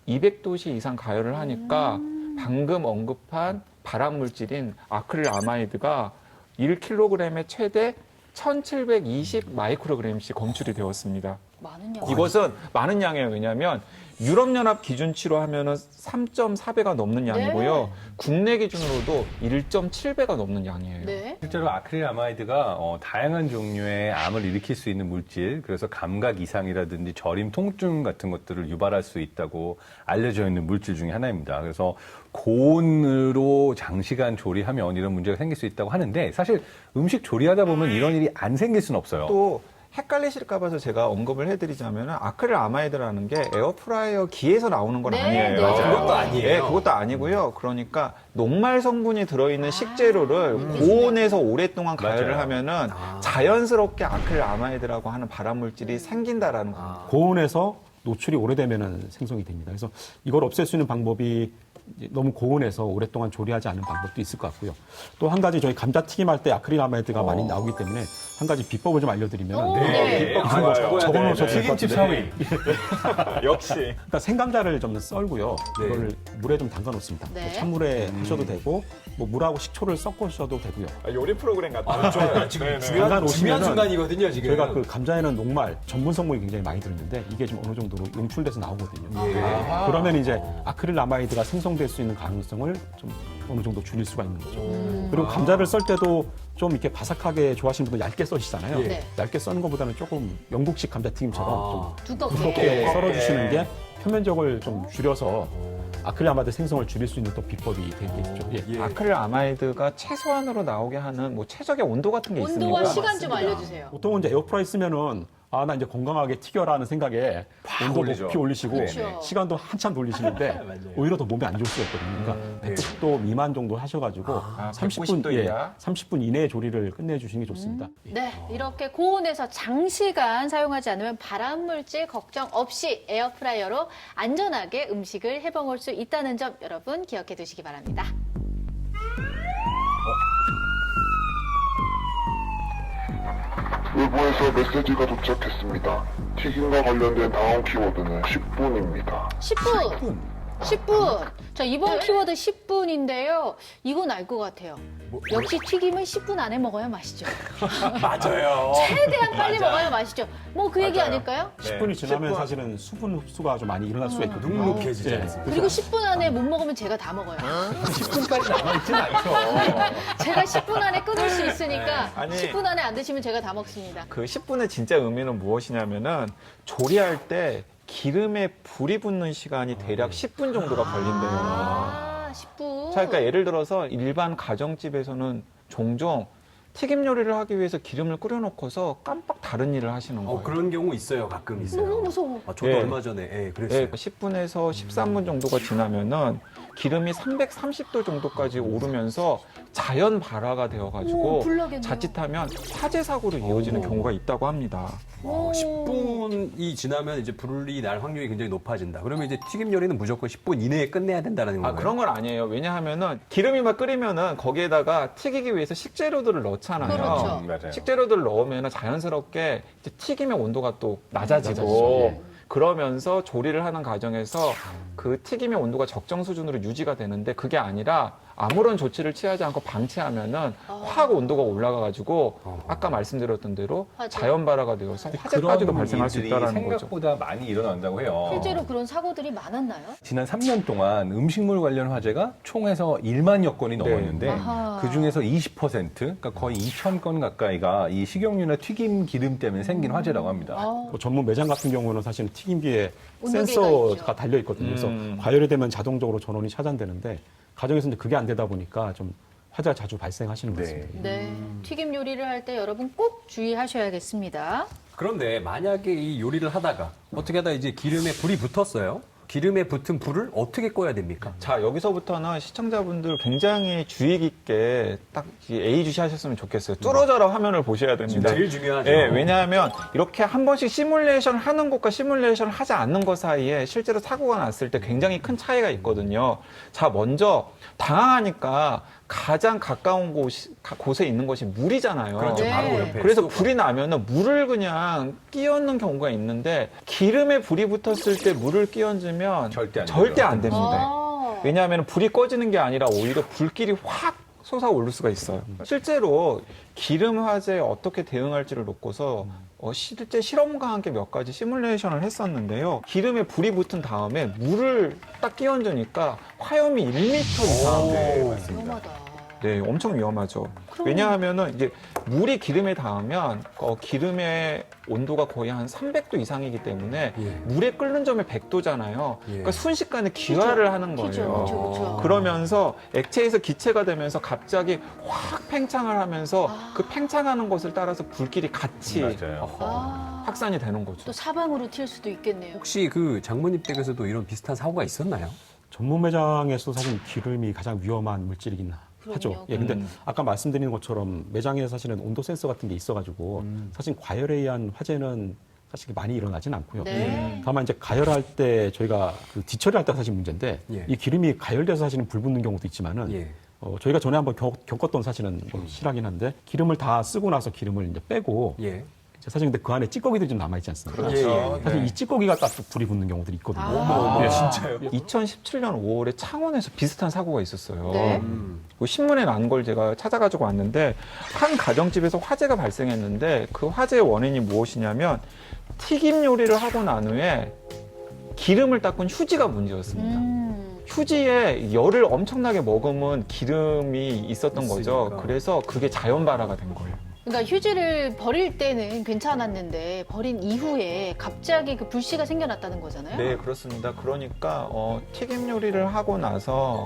200도씨 이상 가열을 하니까 방금 언급한 발암 물질인 아크릴아마이드가 1kg에 최대 1720 마이크로그램씩 검출이 되었습니다. 많은 양. 이것은 많은 양이에요. 왜냐하면 유럽연합 기준치로 하면은 3.4배가 넘는 양이고요. 네. 국내 기준으로도 1.7배가 넘는 양이에요. 네. 실제로 아크릴아마이드가 다양한 종류의 암을 일으킬 수 있는 물질, 그래서 감각 이상이라든지 저림 통증 같은 것들을 유발할 수 있다고 알려져 있는 물질 중에 하나입니다. 그래서 고온으로 장시간 조리하면 이런 문제가 생길 수 있다고 하는데 사실 음식 조리하다 보면 이런 일이 안 생길 수는 없어요. 또 헷갈리실까 봐서 제가 언급을 해드리자면 아크릴 아마이드라는 게 에어프라이어 기에서 나오는 건 네, 아니에요. 네. 그것도 아니에요. 네, 그것도 아니고요. 그러니까 녹말 성분이 들어있는 식재료를 고온에서 오랫동안 가열을 맞아요. 하면은 자연스럽게 아크릴 아마이드라고 하는 발암물질이 생긴다라는 겁니다. 고온에서 노출이 오래되면 생성이 됩니다. 그래서 이걸 없앨 수 있는 방법이 이제 너무 고온에서 오랫동안 조리하지 않는 방법도 있을 것 같고요. 또 한 가지 저희 감자튀김 할 때 아크릴아마이드가 많이 나오기 때문에 한 가지 비법을 좀 알려드리면 오, 네. 비법 좋아요. 적어놓으셔도 될 것 튀김집 같은데 사위. 역시. 일단 생감자를 좀 썰고요. 네. 이거를 물에 좀 담가 놓습니다. 네. 뭐 찬물에 하셔도 되고 뭐 물하고 식초를 섞으셔도 되고요. 요리 프로그램 같아요. 좋아요. 지금 잠깐 중요한 오시면은 순간이거든요, 지금. 저희가 그 감자에는 녹말 전분 성분이 굉장히 많이 들어있는데 이게 좀 어느 정도로 용출돼서 나오거든요. 그러면 이제 아크릴아마이드가 생성될 수 있는 가능성을 좀 어느 정도 줄일 수가 있는 거죠. 그리고 감자를 썰 때도 좀 이렇게 바삭하게 좋아하시는 분들 얇게 써시잖아요. 네. 얇게 써는 것보다는 조금 영국식 감자튀김처럼 좀 두껍게. 두껍게 썰어주시는 게 표면적을 좀 줄여서 아크릴아마이드 생성을 줄일 수 있는 또 비법이 되겠죠. 예. 아크릴 아마이드가 최소한으로 나오게 하는 뭐 최적의 온도 같은 게 있습니까? 온도와 시간 좀 알려주세요. 보통은 이제 에어프라이 쓰면은 나 이제 건강하게 튀겨라는 생각에 온도 올리죠. 높이 올리시고 그렇죠. 시간도 한참 돌리시는데 오히려 더 몸에 안 좋을 수가 있거든요. 그러니까 100도 미만 정도 하셔가지고 190 도 이하? 30분 이내에 조리를 끝내주시는 게 좋습니다. 예. 네, 이렇게 고온에서 장시간 사용하지 않으면 발암물질 걱정 없이 에어프라이어로 안전하게 음식을 해먹을 수 있다는 점 여러분 기억해 두시기 바랍니다. 외부에서 메시지가 도착했습니다. 튀김과 관련된 다음 키워드는 10분입니다. 10분. 10분. 자, 이번 키워드 10분인데요. 이건 알 것 같아요. 역시 튀김은 10분 안에 먹어야 맛있죠. 맞아요. 최대한 빨리 먹어야 맛있죠. 뭐 그 얘기 아닐까요? 10분이 지나면 10분. 사실은 수분 흡수가 좀 많이 일어날 수가 있거든요. 눅눅해지지 예. 않습니까? 그리고 10분 안에 못 먹으면 제가 다 먹어요. 10분까지 남아있진 않죠. 제가 10분 안에 끊을 수 있으니까 아니. 10분 안에 안 드시면 제가 다 먹습니다. 그 10분의 진짜 의미는 무엇이냐면은 조리할 때 기름에 불이 붙는 시간이 대략 10분 정도가 걸린대요. 아, 10분. 자, 그러니까 예를 들어서 일반 가정집에서는 종종 튀김 요리를 하기 위해서 기름을 끓여놓고서 깜빡 다른 일을 하시는 거예요. 그런 경우 있어요. 가끔 있어요. 너무 무서워. 저도 예. 얼마 전에 그랬어요. 10분에서 13분 정도가 지나면은 기름이 330도 정도까지 오르면서 자연 발화가 오, 되어가지고 불나겠네요. 자칫하면 화재 사고로 이어지는 경우가 있다고 합니다. 오. 10분이 지나면 이제 불이 날 확률이 굉장히 높아진다. 그러면 이제 튀김 요리는 무조건 10분 이내에 끝내야 된다는 건가요? 그런 건 아니에요. 왜냐하면은 기름이 막 끓이면은 거기에다가 튀기기 위해서 식재료들을 넣잖아요. 그렇죠. 맞아요. 식재료들을 넣으면 자연스럽게 이제 튀김의 온도가 또 낮아지고 그러면서 조리를 하는 과정에서 그 튀김의 온도가 적정 수준으로 유지가 되는데 그게 아니라 아무런 조치를 취하지 않고 방치하면은 확 온도가 올라가가지고 아까 말씀드렸던 대로 화재. 자연 발화가 되어서 화재까지도 발생할 수 일들이 있다는 거죠. 생각보다 많이 일어난다고 해요. 실제로 그런 사고들이 많았나요? 지난 3년 동안 음식물 관련 화재가 총에서 1만여 건이 넘었는데 아하. 그중에서 20% 그러니까 거의 2,000건 가까이가 이 식용유나 튀김 기름 때문에 생긴 화재라고 합니다. 뭐 전문 매장 같은 경우는 사실은 튀김기에 온도계가 센서가 있죠. 달려 있거든요. 그래서 과열이 되면 자동적으로 전원이 차단되는데 가정에서 이제 그게 안 되다 보니까 좀 화재가 자주 발생하시는 것 같습니다. 네. 튀김 요리를 할 때 여러분 꼭 주의하셔야겠습니다. 그런데 만약에 이 요리를 하다가 어떻게 하다 이제 기름에 불이 붙었어요. 기름에 붙은 불을 어떻게 꺼야 됩니까? 자, 여기서부터는 시청자분들 굉장히 주의 깊게 딱 예의주시하셨으면 좋겠어요. 뚫어져라 화면을 보셔야 됩니다. 제일 중요하죠. 예, 왜냐하면 이렇게 한 번씩 시뮬레이션 하는 것과 시뮬레이션 하지 않는 것 사이에 실제로 사고가 났을 때 굉장히 큰 차이가 있거든요. 자, 먼저 당황하니까 가장 가까운 곳에 있는 것이 물이잖아요. 그렇죠. 네. 바로 옆에. 그래서 수도가. 불이 나면은 물을 그냥 끼얹는 경우가 있는데 기름에 불이 붙었을 때 물을 끼얹으면 절대 안 절대 돼요. 안 됩니다. 아. 왜냐하면 불이 꺼지는 게 아니라 오히려 불길이 확 솟아오를 수가 있어요. 실제로 기름 화재에 어떻게 대응할지를 놓고서 실제 실험과 함께 몇 가지 시뮬레이션을 했었는데요. 기름에 불이 붙은 다음에 물을 딱 끼얹으니까 화염이 1m 이상. 위험하다. 네, 엄청 위험하죠. 그럼- 왜냐하면은 이제 물이 기름에 닿으면 기름의 온도가 거의 한 300도 이상이기 때문에 예. 물에 끓는 점이 100도잖아요. 예. 그러니까 순식간에 기화를 하는 거예요. 그죠. 그러면서 액체에서 기체가 되면서 갑자기 확 팽창을 하면서 그 팽창하는 것을 따라서 불길이 같이 맞아요. 아, 확산이 되는 거죠. 또 사방으로 튈 수도 있겠네요. 혹시 그 장모님 댁에서도 이런 비슷한 사고가 있었나요? 전문 매장에서 사실 기름이 가장 위험한 물질이긴 하죠. 그럼요. 예, 근데 아까 말씀드린 것처럼 매장에 사실은 온도 센서 같은 게 있어가지고 사실 과열에 의한 화재는 사실 많이 일어나진 않고요. 네. 다만 이제 가열할 때 저희가 그 뒤처리할 때 사실 문제인데 예. 이 기름이 가열돼서 사실은 불 붙는 경우도 있지만은 예. 저희가 전에 한번 겪었던 사실은 뭐 실하긴 한데 기름을 다 쓰고 나서 기름을 이제 빼고 예. 이제 사실 근데 그 안에 찌꺼기들이 좀 남아 있지 않습니까? 그렇죠. 사실 네. 이 찌꺼기가 딱 불이 붙는 경우들이 있거든요. 진짜요? 2017년 5월에 창원에서 비슷한 사고가 있었어요. 네. 그 신문에 난 걸 제가 찾아가지고 왔는데 한 가정집에서 화재가 발생했는데 그 화재의 원인이 무엇이냐면 튀김 요리를 하고 난 후에 기름을 닦은 휴지가 문제였습니다. 휴지에 열을 엄청나게 머금은 기름이 있었던 거죠. 있으니까. 그래서 그게 자연 발화가 된 거예요. 그러니까 휴지를 버릴 때는 괜찮았는데 버린 이후에 갑자기 그 불씨가 생겨났다는 거잖아요. 네, 그렇습니다. 그러니까 튀김 요리를 하고 나서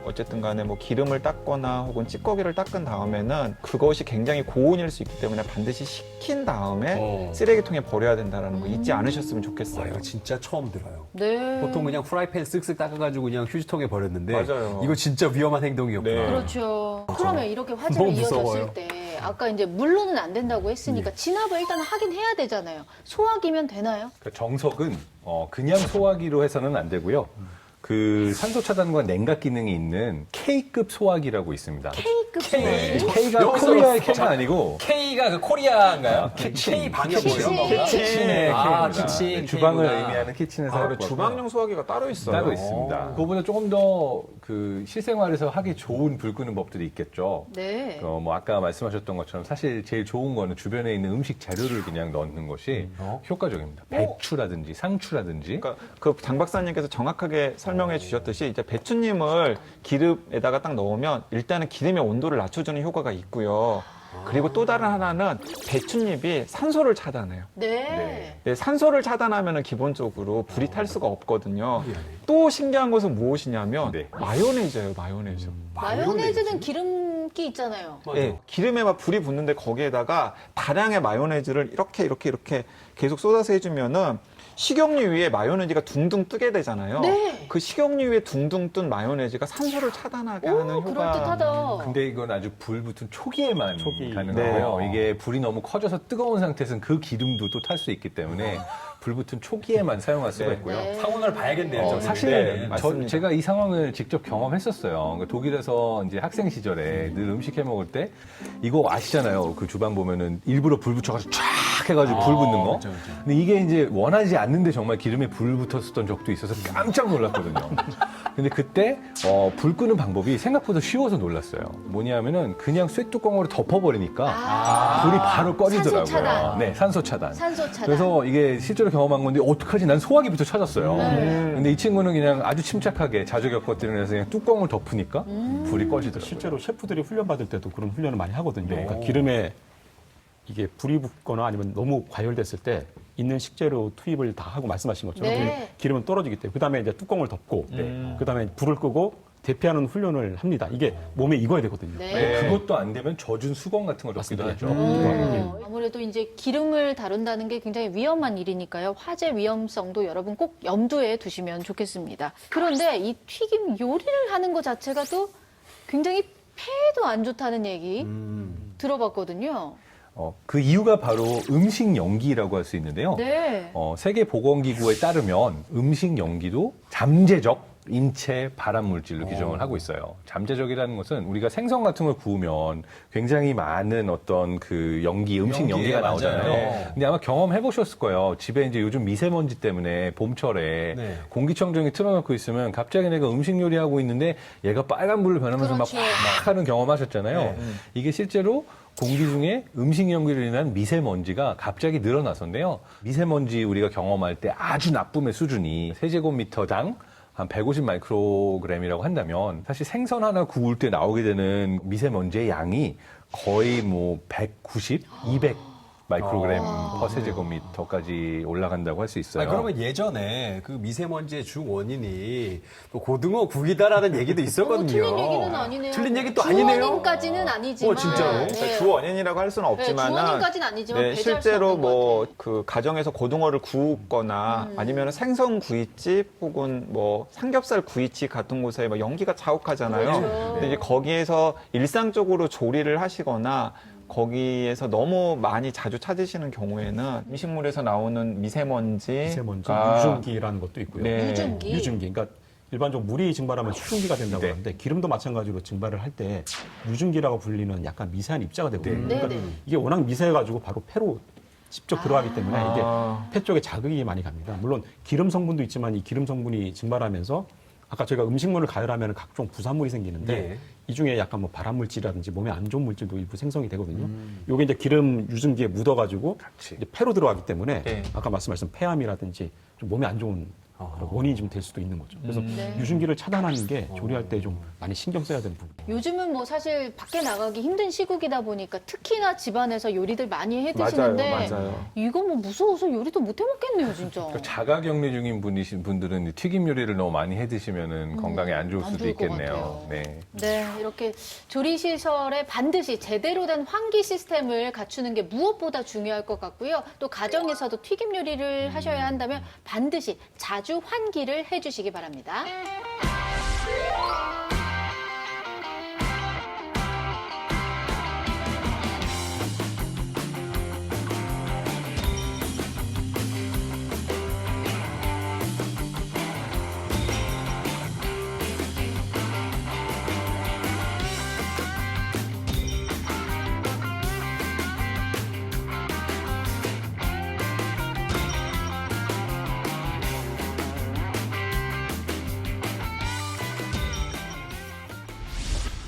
어쨌든 간에 뭐 기름을 닦거나 혹은 찌꺼기를 닦은 다음에는 그것이 굉장히 고온일 수 있기 때문에 반드시 식힌 다음에 쓰레기통에 버려야 된다는 거 잊지 않으셨으면 와, 좋겠어요. 이거 진짜 처음 들어요. 네. 보통 그냥 프라이팬 쓱쓱 닦아가지고 그냥 휴지통에 버렸는데 맞아요. 이거 진짜 위험한 행동이었구나. 네. 그렇죠. 그러면 이렇게 화재가 너무 이어졌을 무서워요. 때 아까 이제 물로는 안 된다고 했으니까 진압을 일단 하긴 해야 되잖아요. 소화기면 되나요? 그 정석은 그냥 소화기로 해서는 안 되고요. 그 산소 차단과 냉각 기능이 있는 K급 소화기라고 있습니다. K급 네, 소화기? K가 코리아의 K가 아니고 K가 그 코리아인가요? 키친. K 방역 뭐 이런 키친. 건가? 키친의 아, K입니다. 키친. 네, 주방을 K구나. 의미하는 키친에서 아, 하고 그리고 주방용 소화기가 따로 있어요. 따로 있습니다. 그거보다 조금 더 그 실생활에서 하기 좋은 불 끄는 법들이 있겠죠. 네. 뭐 아까 말씀하셨던 것처럼 사실 제일 좋은 거는 주변에 있는 음식 재료를 그냥 넣는 것이 효과적입니다. 배추라든지 상추라든지. 그러니까 그 장 박사님께서 정확하게 설명해 주셨듯이 이제 배추님을 기름에다가 딱 넣으면 일단은 기름의 온도를 낮춰주는 효과가 있고요. 그리고 또 다른 하나는 배춧잎이 산소를 차단해요. 네. 네, 산소를 차단하면 기본적으로 불이 탈 수가 없거든요. 또 신기한 것은 무엇이냐면 네. 마요네즈예요, 마요네즈. 마요네즈는 기름기 있잖아요. 네, 기름에 막 불이 붙는데 거기에다가 다량의 마요네즈를 이렇게 계속 쏟아서 해주면은 식용유 위에 마요네즈가 둥둥 뜨게 되잖아요. 네. 그 식용유 위에 둥둥 뜬 마요네즈가 산소를 차단하게 하는 오, 효과. 그럴듯하다. 근데 이건 아주 불 붙은 초기에만 초기. 가능하고요. 네. 이게 불이 너무 커져서 뜨거운 상태에서는 그 기름도 또 탈 수 있기 때문에 불 붙은 초기에만 사용할 수가 네. 있고요. 네. 상온을 봐야겠네요. 저는. 사실 네, 맞습니다. 제가 이 상황을 직접 경험했었어요. 그러니까 독일에서 이제 학생 시절에 늘 음식 해 먹을 때 이거 아시잖아요. 그 주방 보면은 일부러 불 붙여가지고 쫙 해가지고 불 붙는 거. 근데 이게 이제 원하지 않는데 정말 기름에 불 붙었었던 적도 있어서 깜짝 놀랐거든요. 근데 그때 불 끄는 방법이 생각보다 쉬워서 놀랐어요. 뭐냐면은 그냥 쇠뚜껑으로 덮어버리니까 불이 바로 꺼지더라고요. 산소 차단. 네, 산소 차단. 산소 차단. 그래서 이게 실제로 경험한 건데 어떡하지? 난 소화기부터 찾았어요. 근데 이 친구는 그냥 아주 침착하게 자주 겪었던 해서 그냥 뚜껑을 덮으니까 불이 꺼지더라고요. 실제로 셰프들이 훈련 받을 때도 그런 훈련을 많이 하거든요. 네. 그러니까 기름에 이게 불이 붙거나 아니면 너무 과열됐을 때 있는 식재료 투입을 다 하고 말씀하신 것처럼 네. 기름은 떨어지기 때문에 그다음에 이제 뚜껑을 덮고 그다음에 불을 끄고 대피하는 훈련을 합니다. 이게 몸에 익어야 되거든요. 네. 그것도 안 되면 젖은 수건 같은 걸 덮기도 하죠. 아무래도 이제 기름을 다룬다는 게 굉장히 위험한 일이니까요. 화재 위험성도 여러분 꼭 염두에 두시면 좋겠습니다. 그런데 이 튀김 요리를 하는 것 자체가 또 굉장히 폐에도 안 좋다는 얘기 들어봤거든요. 그 이유가 바로 음식 연기라고 할 수 있는데요. 네. 세계보건기구에 따르면 음식 연기도 잠재적 인체 발암 물질로 규정을 하고 있어요. 잠재적이라는 것은 우리가 생선 같은 걸 구우면 굉장히 많은 어떤 그 음식 연기가 맞아요. 나오잖아요. 근데 아마 경험해 보셨을 거예요. 집에 이제 요즘 미세먼지 때문에 봄철에 네. 공기청정기 틀어놓고 있으면 갑자기 내가 음식 요리하고 있는데 얘가 빨간불로 변하면서 그렇죠. 막 하는 경험하셨잖아요. 이게 실제로 공기 중에 음식 연기로 인한 미세먼지가 갑자기 늘어나서인데요. 미세먼지 우리가 경험할 때 아주 나쁨의 수준이 세제곱미터당 한 150 마이크로그램이라고 한다면 사실 생선 하나 구울 때 나오게 되는 미세먼지의 양이 거의 뭐 190, 200 마이크로그램 퍼 세제곱미터까지 올라간다고 할 수 있어요. 그러면 예전에 그 미세먼지의 주 원인이 또 고등어 국이다라는 얘기도 있었거든요. 틀린 얘기는 아니네요. 틀린 얘기 또 아니네요. 주원인까지는 아니지만. 진짜로? 네. 주 원인이라고 할 수는 없지만은 주원인까지는 아니지만 배제할 수 실제로 없는 것 뭐 같아요. 그 가정에서 고등어를 구웠거나 아니면 생선 구이집 혹은 뭐 삼겹살 구이집 같은 곳에 막 연기가 자욱하잖아요. 그렇죠. 근데 이제 거기에서 일상적으로 조리를 하시거나 거기에서 너무 많이 자주 찾으시는 경우에는 음식물에서 나오는 미세먼지, 미세먼지, 유증기라는 것도 있고요. 네. 유증기. 유증기. 그러니까 일반적으로 물이 증발하면 수증기가 된다고 네. 하는데 기름도 마찬가지로 증발을 할 때 유증기라고 불리는 약간 미세한 입자가 되거든요. 네. 그러니까 네. 이게 워낙 미세해가지고 바로 폐로 직접 들어가기 때문에 이게 아. 폐 쪽에 자극이 많이 갑니다. 물론 기름 성분도 있지만 이 기름 성분이 증발하면서 아까 저희가 음식물을 가열하면 각종 부산물이 생기는데 네. 이 중에 약간 뭐 발암물질이라든지 몸에 안 좋은 물질도 일부 생성이 되거든요. 요게 이제 기름 유증기에 묻어가지고 같이. 이제 폐로 들어가기 때문에 네. 아까 말씀하신 폐암이라든지 좀 몸에 안 좋은 그런 원인이 좀 될 수도 있는 거죠. 그래서 네. 유증기를 차단하는 게 조리할 때 좀 많이 신경 써야 되는 부분이에요. 요즘은 뭐 사실 밖에 나가기 힘든 시국이다 보니까 특히나 집안에서 요리들 많이 해 드시는데 맞아요. 이거 뭐 무서워서 요리도 못 해 먹겠네요, 진짜. 그 자가격리 중인 분들은 이 튀김 요리를 너무 많이 해 드시면은 건강에 안 좋을 안 수도 좋을 것 있겠네요. 같아요. 네. 네, 이렇게 조리 시설에 반드시 제대로 된 환기 시스템을 갖추는 게 무엇보다 중요할 것 같고요. 또 가정에서도 튀김 요리를 하셔야 한다면 반드시 자주 환기를 해주시기 바랍니다.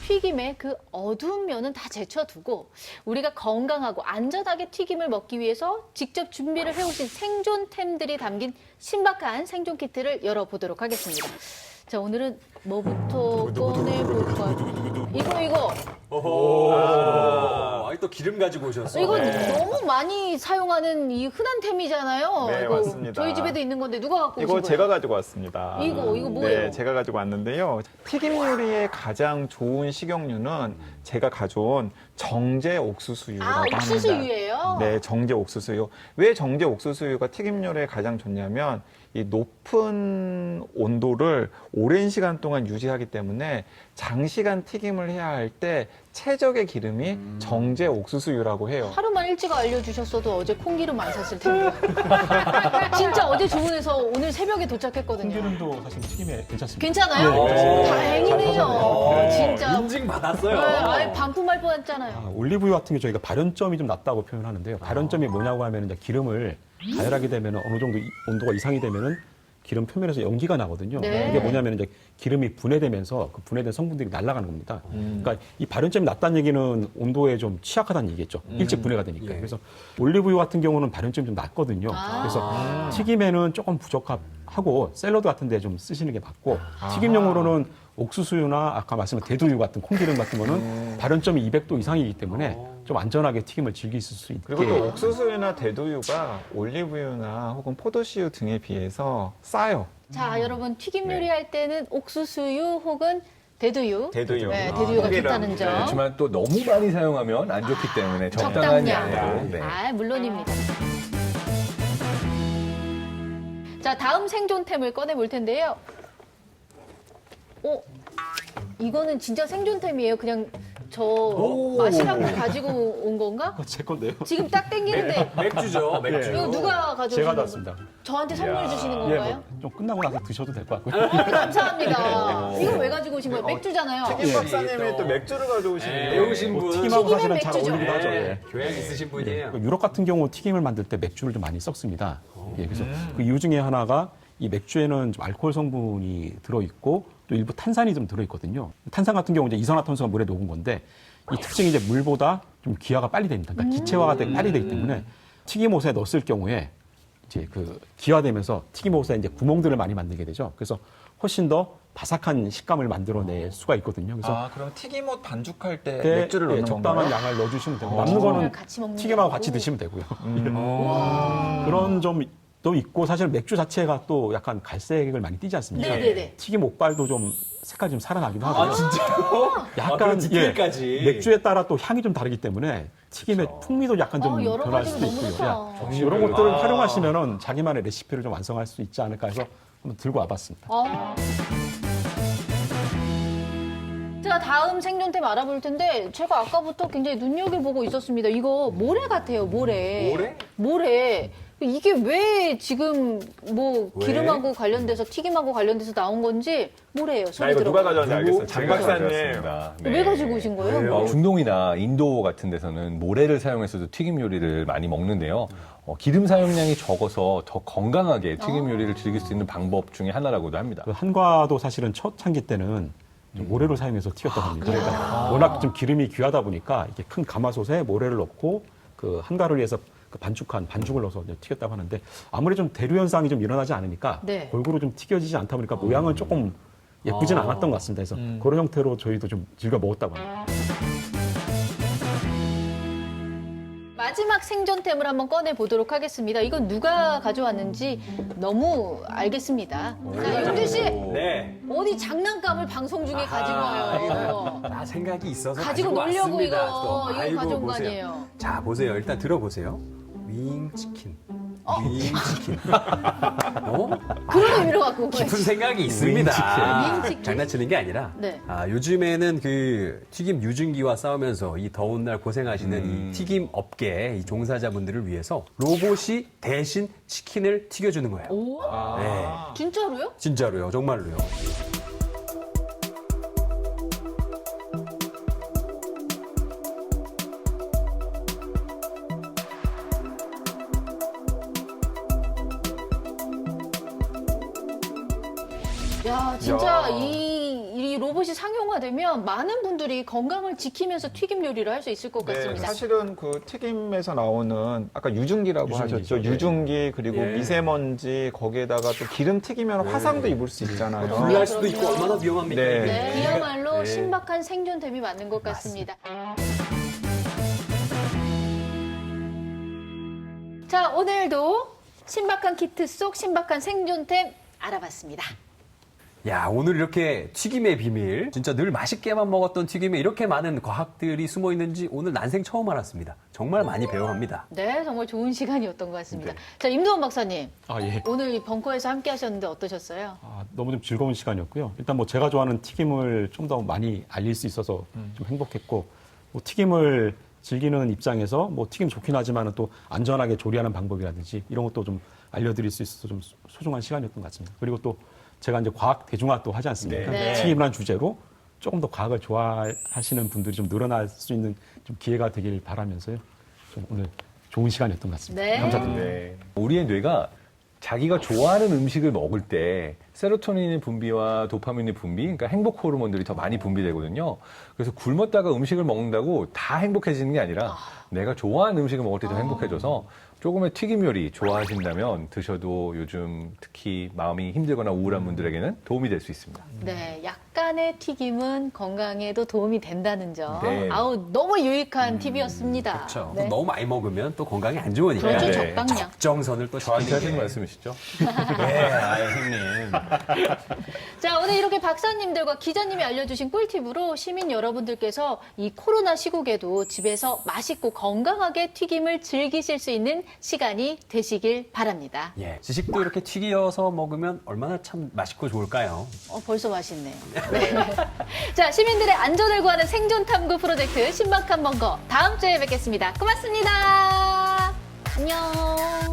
튀김의 그 어두운 면은 다 제쳐두고 우리가 건강하고 안전하게 튀김을 먹기 위해서 직접 준비를 해오신 생존템들이 담긴 신박한 생존 키트를 열어보도록 하겠습니다. 자, 오늘은 뭐부터 꺼내볼까요? 이거. 오, 또 기름 가지고 오셨어. 이거 너무 많이 사용하는 이 흔한 템이잖아요. 네, 이거 맞습니다. 저희 집에도 있는 건데 누가 갖고 오신 이거 거예요? 제가 가지고 왔습니다. 이거 뭐예요? 네, 제가 가지고 왔는데요. 튀김 요리의 가장 좋은 식용유는 제가 가져온 정제 옥수수유라고 아, 합니다. 옥수수유예요? 네, 정제 옥수수유. 왜 정제 옥수수유가 튀김 요리에 가장 좋냐면 이 높은 온도를 오랜 시간 동안 유지하기 때문에 장시간 튀김을 해야 할 때 최적의 기름이 정제 옥수수유라고 해요. 하루만 일찍 알려주셨어도 어제 콩기름 안 샀을 텐데. 진짜 어제 주문해서 오늘 새벽에 도착했거든요. 참기름도 사실 튀김에 괜찮습니다. 괜찮아요? 네, 다행이네요. 진짜. 인증 받았어요. 네, 아예 반품할 뻔했잖아요. 올리브유 같은 게 저희가 발연점이 좀 낮다고 표현하는데요. 발연점이 뭐냐고 하면 이제 기름을 가열하게 되면 어느 정도 온도가 이상이 되면은 기름 표면에서 연기가 나거든요. 네. 이게 뭐냐면 이제 기름이 분해되면서 그 분해된 성분들이 날아가는 겁니다. 그러니까 이 발연점이 낮다는 얘기는 온도에 좀 취약하다는 얘기겠죠. 일찍 분해가 되니까. 예. 그래서 올리브유 같은 경우는 발연점이 좀 낮거든요. 아. 그래서 튀김에는 조금 부적합하고 샐러드 같은 데 좀 쓰시는 게 맞고 튀김용으로는 옥수수유나 아까 말씀한 대두유 같은 콩기름 같은 거는 발연점이 200도 이상이기 때문에 좀 안전하게 튀김을 즐길 수 있게. 그리고 또 옥수수유나 대두유가 올리브유나 혹은 포도씨유 등에 비해서 싸요. 자, 여러분 튀김 요리할 때는 옥수수유 혹은 대두유. 대두유. 네, 대두유가 콩기름. 좋다는 점. 그렇지만 또 너무 많이 사용하면 안 좋기 때문에 적당한 적당량. 양으로. 네. 아, 물론입니다. 자, 다음 생존템을 꺼내볼 텐데요. 이거는 진짜 생존템이에요. 그냥 저 마시라고 가지고 온 건가? 제 건데요. 지금 딱 땡기는데 맥주죠, 맥주. 이거 누가 가져오신 제가 건가요? 놨습니다. 저한테 선물 주시는 예, 건가요? 좀 끝나고 나서 드셔도 될 것 같고요. 감사합니다. 이거 왜 가지고 오신 거예요? 맥주잖아요. 튀김 박사님이 또 맥주를 가져오시네요. 배우신 분. 튀김하고 사실은 튀김의 잘 맥주죠. 어울리기도 하죠. 예. 교양 있으신 분이에요. 유럽 같은 경우 튀김을 만들 때 맥주를 좀 많이 섞습니다. 예, 그래서 그 이유 중에 하나가 이 맥주에는 좀 알코올 성분이 들어있고 또 일부 탄산이 좀 들어있거든요. 탄산 같은 경우 이제 이산화탄소가 물에 녹은 건데 이 특징이 이제 물보다 좀 기화가 빨리 됩니다. 그러니까 기체화가 되게 빨리 되기 때문에 튀김옷에 넣었을 경우에 이제 그 기화되면서 튀김옷에 이제 구멍들을 많이 만들게 되죠. 그래서 훨씬 더 바삭한 식감을 만들어낼 수가 있거든요. 그래서 아, 그럼 튀김옷 반죽할 때 그때, 맥주를 넣는 적당한 건가요? 양을 넣어주시면 되고 남는 거는 같이 먹는 튀김하고 거고. 같이 드시면 되고요. 그런 점도 있고 사실 맥주 자체가 또 약간 갈색을 많이 띠지 않습니까? 네네네. 튀김 옷발도 좀 색깔이 좀 살아나기도 하고요. 진짜요? 약간 그런 디테일까지. 맥주에 따라 또 향이 좀 다르기 때문에 튀김의 풍미도 약간 좀 여러 변할 가지가 수도 너무 있고요. 좋다. 이런 것들을 활용하시면은 자기만의 레시피를 좀 완성할 수 있지 않을까 해서 한번 들고 와봤습니다. 자, 다음 생존템 알아볼 텐데 제가 아까부터 굉장히 눈여겨보고 있었습니다. 이거 모래 같아요, 모래. 모래? 모래. 이게 왜 지금 뭐 왜? 기름하고 관련돼서 튀김하고 관련돼서 나온 건지 모래예요. 나 소리 이거 누가 들어. 가져왔는지 알겠어요. 장 제가 박사님. 가져왔습니다. 네. 왜 가지고 오신 거예요? 중동이나 인도 같은 데서는 모래를 사용해서도 튀김 요리를 많이 먹는데요. 기름 사용량이 적어서 더 건강하게 튀김 요리를 즐길 수 있는 방법 중에 하나라고도 합니다. 그 한과도 사실은 첫 창기 때는 좀 모래를 사용해서 튀겼다고 합니다. 그러니까 워낙 좀 기름이 귀하다 보니까 이렇게 큰 가마솥에 모래를 넣고 그 한과를 위해서 그 반죽한 반죽을 넣어서 이제 튀겼다고 하는데 아무리 좀 대류 현상이 좀 일어나지 않으니까 네. 골고루 좀 튀겨지지 않다 보니까 모양은 조금 예쁘진 않았던 것 같습니다. 그래서 그런 형태로 저희도 좀 즐겨 먹었다고 합니다. 마지막 생존템을 한번 꺼내 보도록 하겠습니다. 이건 누가 가져왔는지 너무 알겠습니다. 자, 윤주 씨, 네. 어디 장난감을 방송 중에 가지고 와요. 아, 생각이 있어서 가지고 놀려고 왔습니다. 이거 또. 아이고, 가져온 거 보세요. 아니에요? 자, 보세요. 일단 들어보세요. 윙치킨. 윙치킨. 그런 의미로 갖고 온 거예요. 깊은 생각이 있습니다. 윙치킨. 장난치는 게 아니라 네. 요즘에는 그 튀김 유증기와 싸우면서 이 더운 날 고생하시는 이 튀김 업계 이 종사자분들을 위해서 로봇이 대신 치킨을 튀겨주는 거예요. 오, 네. 진짜로요? 진짜로요. 정말로요. 야, 진짜 야. 이 로봇이 상용화되면 많은 분들이 건강을 지키면서 튀김 요리를 할 수 있을 것 네, 같습니다. 사실은 그 튀김에서 나오는 아까 유증기라고 하셨죠. 네. 유증기 그리고 예. 미세먼지 거기에다가 또 기름 튀기면 화상도 입을 수 있잖아요. 불날 수도 있고 얼마나 위험합니까? 네. 이게? 네, 이야말로 네. 신박한 생존템이 맞는 것 같습니다. 자, 오늘도 신박한 키트 속 신박한 생존템 알아봤습니다. 야, 오늘 이렇게 튀김의 비밀, 진짜 늘 맛있게만 먹었던 튀김에 이렇게 많은 과학들이 숨어 있는지 오늘 난생 처음 알았습니다. 정말 많이 배워갑니다. 네, 정말 좋은 시간이었던 것 같습니다. 자, 임도원 박사님, 아, 예. 오늘 이 벙커에서 함께 하셨는데 어떠셨어요? 너무 좀 즐거운 시간이었고요. 일단 뭐 제가 좋아하는 튀김을 좀 더 많이 알릴 수 있어서 좀 행복했고, 뭐 튀김을 즐기는 입장에서 뭐 튀김 좋긴 하지만 또 안전하게 조리하는 방법이라든지 이런 것도 좀 알려드릴 수 있어서 좀 소중한 시간이었던 것 같습니다. 그리고 또 제가 이제 과학 대중화도 하지 않습니까? 네. 튀김이라는 주제로 조금 더 과학을 좋아하시는 분들이 좀 늘어날 수 있는 좀 기회가 되길 바라면서요. 좀 오늘 좋은 시간이었던 것 같습니다. 네. 감사드립니다. 네. 우리의 뇌가 자기가 좋아하는 음식을 먹을 때 세로토닌의 분비와 도파민의 분비, 그러니까 행복 호르몬들이 더 많이 분비되거든요. 그래서 굶었다가 음식을 먹는다고 다 행복해지는 게 아니라 내가 좋아하는 음식을 먹을 때 더 행복해져서 조금의 튀김 요리 좋아하신다면 드셔도 요즘 특히 마음이 힘들거나 우울한 분들에게는 도움이 될 수 있습니다. 네, 약간의 튀김은 건강에도 도움이 된다는 점. 네. 아우, 너무 유익한 팁이었습니다. 그렇죠. 네. 너무 많이 먹으면 또 건강에 안 좋으니까. 그렇죠, 네. 적당량. 적정선을 또 저한테 지키는 하시는 게. 말씀이시죠? 네, 아유, 형님. 자, 오늘 이렇게 박사님들과 기자님이 알려주신 꿀팁으로 시민 여러분들께서 이 코로나 시국에도 집에서 맛있고 건강하게 튀김을 즐기실 수 있는 시간이 되시길 바랍니다. 예, 지식도 이렇게 튀겨서 먹으면 얼마나 참 맛있고 좋을까요? 벌써 맛있네요. 네. 자, 시민들의 안전을 구하는 생존 탐구 프로젝트 신박한 벙커 다음 주에 뵙겠습니다. 고맙습니다. 안녕.